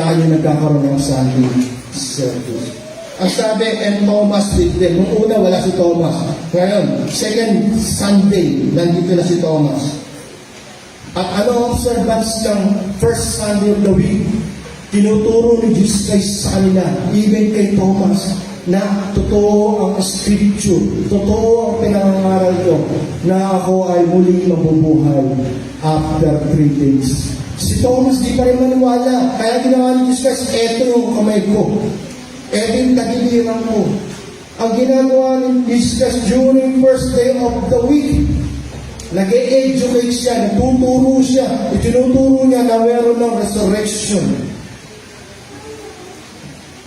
S1: tayo nagkakaroon ng Sunday service. Ang sabi, "And Thomas with them." Nung una, wala si Thomas. Ngayon, second Sunday, nandito na si Thomas. At ano ang observance ng first Sunday of the week? Tinuturo ni Jesus Christ sa kanila, even kay Thomas, na totoo ang Scripture, totoo ang pinangangaral ko, na ako ay muling mabubuhay after 3 days. Si Thomas di pa rin maniwala, kaya ginawa ni Jesus Christ, eto yung kamay ko, eto yung tagiliran ko. Ang ginagawa ni Jesus Christ during first day of the week, nag-e-educate siya, nagtuturo siya, itinuturo niya na meron ng resurrection,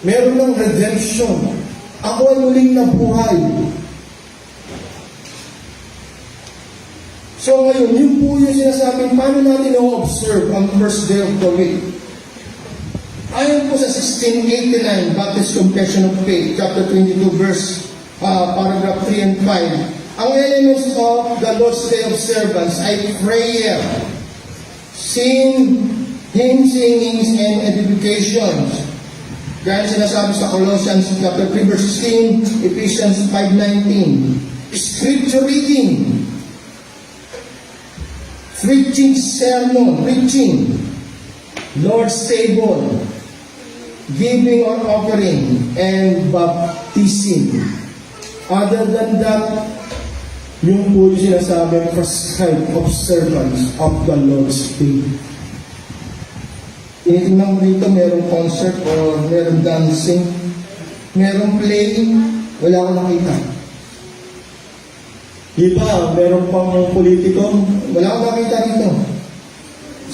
S1: meron ng redemption. Ako ay muling nabuhay. So ngayon, yun po yung sinasabing, paano natin na-observe ang first day of the week? Ayon po sa 1689, Baptist Confession of Faith, chapter 22, verse, paragraph 3 and 5, ang elements of the Lord's Day observance ay prayer, hymn singings, and edifications. Gaya sinasabi sa Colossians chapter 3 verse 16, Ephesians 5:19. Scripture reading, preaching, Lord's table, giving or offering, and baptism. Other than that, yung po yung sinasabi prescribed observance of the Lord's Day. Tinitingnan mo dito, merong concert or merong dancing, merong playing, wala akong nakita. Iba, meron pang politiko, wala akong nakita dito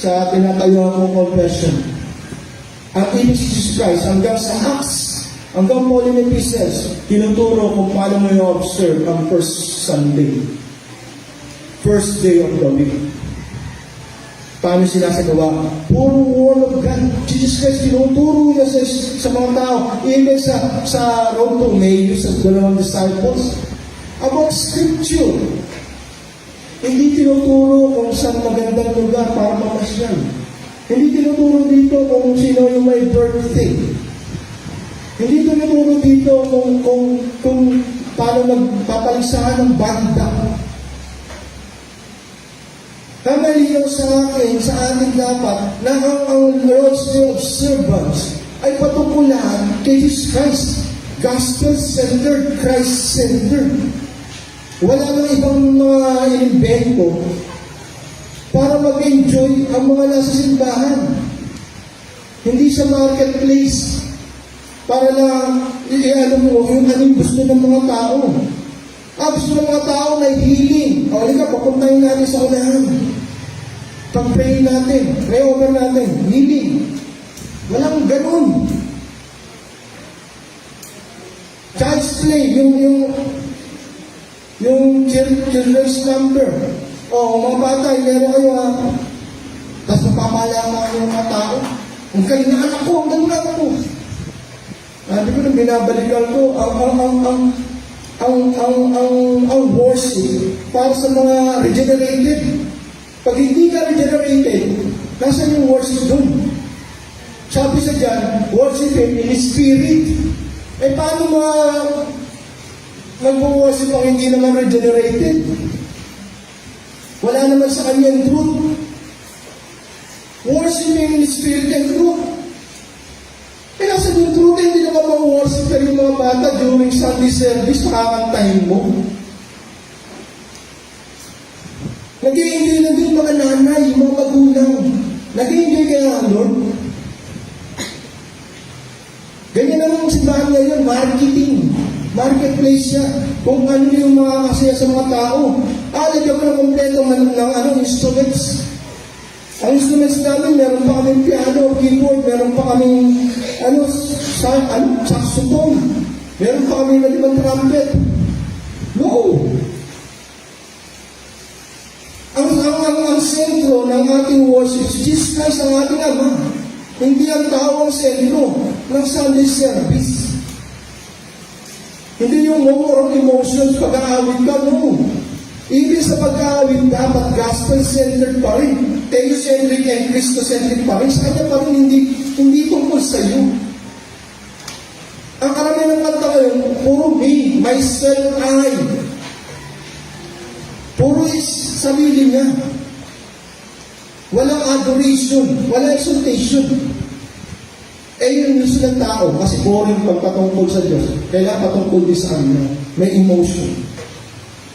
S1: sa tinatayo akong confession. Ang ibig si Jesus Christ, hanggang sa Acts, hanggang Pauline Epistles, tinuturo kung paano mo i-observe ang first Sunday, first day of the week. Paano sinasagawa? Puro word of God. Jesus Christ, tinuturo niya sa mga tao, even sa road to Emmaus, sa dalawang disciples, about Scripture. Hindi tinuturo kung saan magandang lugar para mamasyal. Hindi tinuturo dito kung sino yung may birthday. Hindi tinuturo dito kung paano magpapalisahan ng banda. Kamalinaw sa atin dapat na ang Lord's Day observance ay patungkulan kay Jesus Christ. Gospel-centered, Christ-centered. Wala nang ibang mga inimbento para mag-enjoy ang mga nasa simbahan. Hindi sa marketplace para lang i-ano mo yung anong gusto ng mga tao. Gusto ng mga tao na healing. O, halika, papuntahin natin sa unahan. Pag-pray natin, pray over natin, healing. Walang ganun. Child's play, yung children's number. O, mga bata, meron kayo ha. Tapos napapalaman yung mga tao. Ang kayo na anak ko, ang ganda anak ko. Sabi ko nung binabalikan ko, ang worship para sa mga regenerated. Pag hindi ka regenerated, nasa yung worship dun? Sabi sa dyan, worship Him in Spirit. Paano mag-worship ang hindi naman regenerated? Wala naman sa kanyang truth. Worship Him in Spirit and truth. Nasa yung truth, hindi naman mag-worship kayo yung mga bata during Sunday service, makakantahin mo. Nag-i-enjoy na din mga nanay, mga magulang. Nag-i-enjoy kaya Lord. Ganyan naman simbahan ngayon, marketing. Marketplace siya. Kung ano yung mga kasaya sa mga tao. Lagyan mo na kompleto ng instruments. Ang instruments namin, meron pa kaming piano, keyboard, meron pa kaming saxophone, meron pa kaming nalimang trumpet. No! Ang sentro ng ating worship, Jesus Christ ang ating Ama. Hindi ang tao ang sentro ng Sunday service. Hindi yung more of emotions pag-aawit ka, no. Even sa pag-aawit, dapat gospel-centered pa rin. Theocentric and Christocentric pa rin. Sa kanya pa rin, hindi tungkol sa iyo. Ang karamihan ng kanta ngayon, puro me, myself, I. Puro is sarili niya. Walang adoration, walang exaltation. Yung gusto ng tao, kasi boring pagpatungkol sa Diyos, kailangan patungkol din sa kanya. May emotion.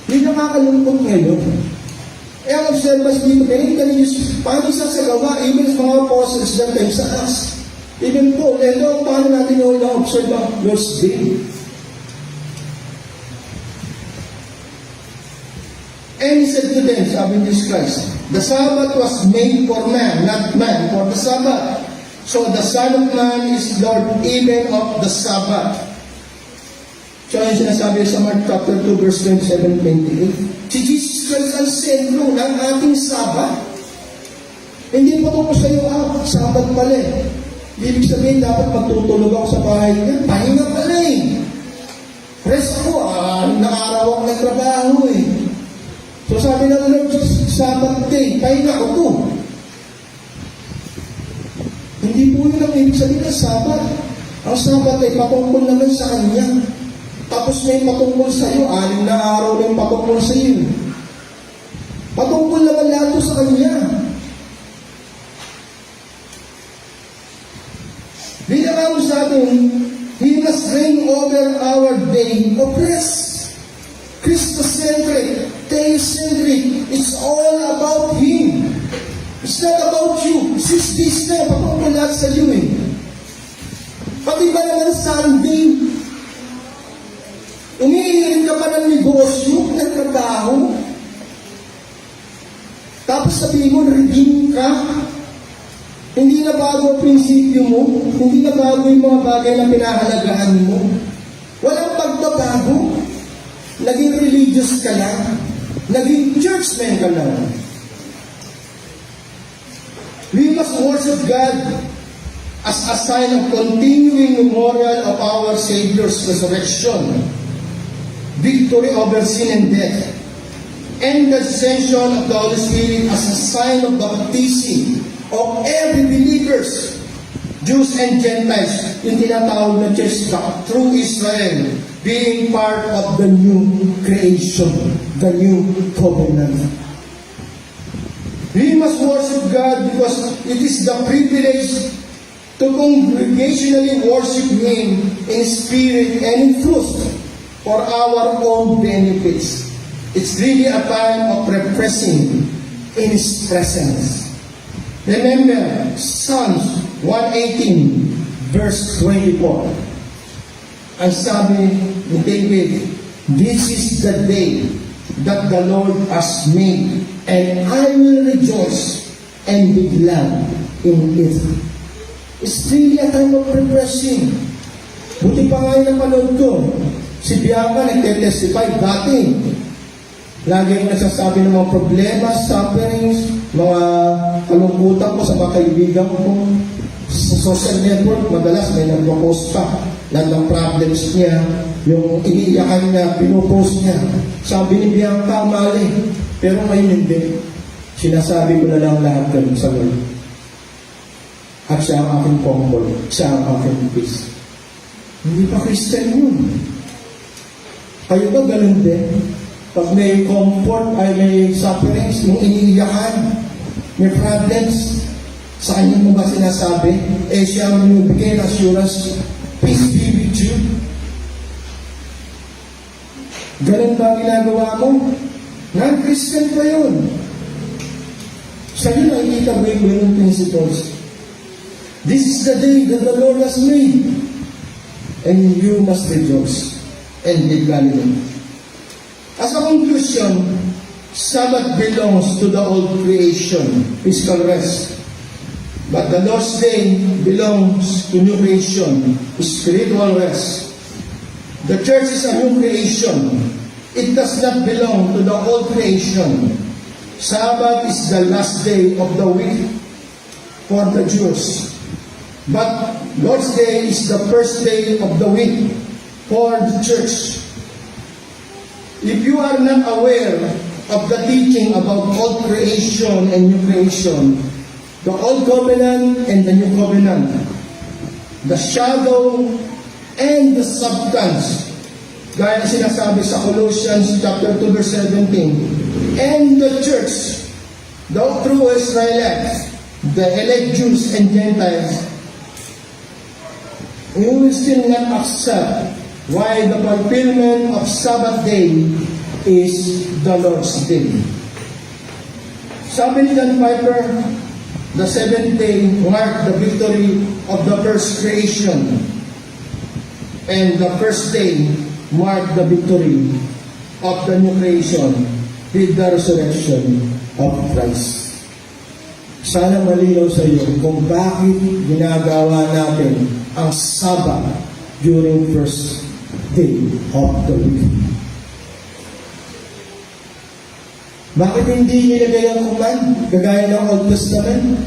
S1: Hindi nakakalungkot ngayon. Ang observance dito, ganyan paano sasagawa, even sa mga apostles that time sa us. Even po, paano natin yung na-observe ang Lord's Day. And He said to them, sabi ni Jesus Christ, the Sabbath was made for man, not man for the Sabbath. So the Son of Man is Lord even of the Sabbath. So yung sinasabi sa Mark chapter 2 verse 27-28. Si Jesus Christ ang sentro ng ating Sabbath. Hindi pa ito sa iyo, Sabbath pala eh. Ibig sabihin, dapat magtutulog ako sa bahay niya. Pahinga pala eh. Rest ako, nakaraw ako ng trabaho eh. So sabi ng Lord, Sabbath day, pahinga ko to. Hindi po yun ang ibig sabihin ng Sabbath. Ang Sabbath ay patungkol naman sa Kanya. Tapos may patungkol sa iyo, 6 na araw na yung patungkol sa iyo. Patungkol naman lahat sa Kanya. Bilang sa atin, He must reign over our day of rest. Christocentric, theocentric, it's all about Him. It's not about you. 6 days na, patungkol lahat sa iyo eh. Pati ba naman Sunday, umiirin ka pa ng negosyo, ng trabaho, tapos sabihin mo, redeem ka, hindi na bago ang prinsipyo mo, hindi na bago yung mga bagay na pinahalagahan mo, walang pagbabago, naging religious ka lang, naging churchman ka lang. We must worship God as a sign of continuing memorial of our Savior's resurrection, victory over sin and death, and the ascension of the Holy Spirit as a sign of the baptism of every believers, Jews and Gentiles, yung tinatawag na church through Israel, being part of the new creation, the new covenant. We must worship God because it is the privilege to congregationally worship Him in spirit and in truth for our own benefits. It's really a time of refreshing in His presence. Remember, Psalms 118, verse 24. Ang sabi ni David, "This is the day that the Lord has made, and I will rejoice and be glad in it." It's really a time of refreshing. Buti pa nga yung napanood ko, si Bianca nagte-testify dati. Lagi yung nagsasabi ng mga problema, sufferings, mga kalungkutan ko sa mga kaibigan ko. Sa social network, madalas may nagpo-post pa. Lahat ng problems niya, yung iniiyakan niya, pinupost niya. Sabi ni Bianca, mali. Pero ngayon hindi. Sinasabi ko na lang lahat ganun sa Lord. At siya ang aking comfort, siya ang aking peace. Hindi pa Christian yun. Kayo ba ganun din? Pag may comfort ay may sufferings, yung iniiyakan, may problems, sa kanya mo ba sinasabi? Eh siya ang binibigay ng assurance, peace be with you. Ganun ba ang ginagawa mo? Non-Christian pa yun. Sa iyo nakikita mo yung ganun principles. This is the day that the Lord has made, and you must rejoice and be glad in it. As a conclusion, Sabbath belongs to the old creation, physical rest. But the Lord's Day belongs to new creation, spiritual rest. The church is a new creation. It does not belong to the old creation. Sabbath is the last day of the week for the Jews. But Lord's Day is the first day of the week for the church. If you are not aware of the teaching about old creation and new creation, the old covenant and the new covenant, the shadow and the substance, gaya na sinasabi sa Colossians chapter 2 verse 17, and the church, the true Israelites, the elect Jews and Gentiles, you will still not accept why the fulfillment of Sabbath day is the Lord's Day. Sabi ni John Piper, the seventh day marked the victory of the first creation, and the first day marked the victory of the new creation with the resurrection of Christ. Sana malinaw sa iyo kung bakit ginagawa natin ang Sabbath during first day of the week. Bakit hindi nilagay ang command kagaya ng Old Testament?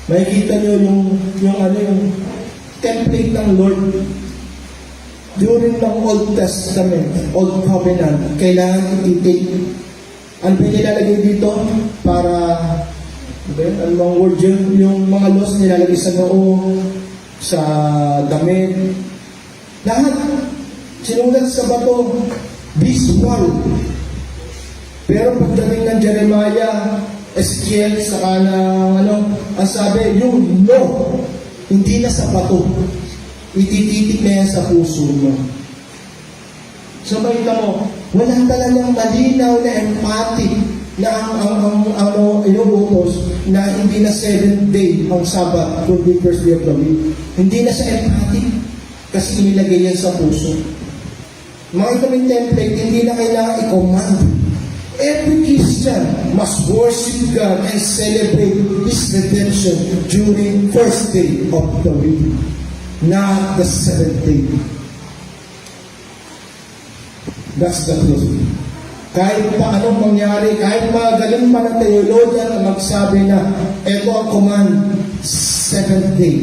S1: Makikita niyo yung template ng Lord during ng Old Testament, Old Covenant. Kailangan i-take. Ano ba nilalagay dito? Para ano bang word yun? Yung mga laws nilalagay sa noo, sa damit. Lahat sinulat sa bato, visual. Pero pagdating ng Jeremiah, Ezekiel, saka ng ang sabi, yung law, hindi na sa bato. Itititik na yan sa puso mo. So makita mo, wala talagang malinaw na empathic na ang inuutos na hindi na 7th day ang Sabbath, kundi first day of the week. Hindi na sa empathic kasi inilagay yan sa puso. Makita mo yung template, hindi na kailangan i-command. Every Christian must worship God and celebrate His redemption during first day of the week, not the 7th day. That's the truth. Kahit pa anong mangyari, kahit magaling pa ng theologian na magsabi na ito ang command, 7th day.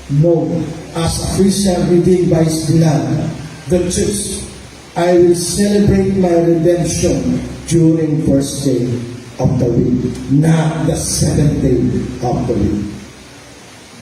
S1: No, as a Christian redeemed by His blood, the church, I will celebrate my redemption during first day of the week, not the 7th day of the week.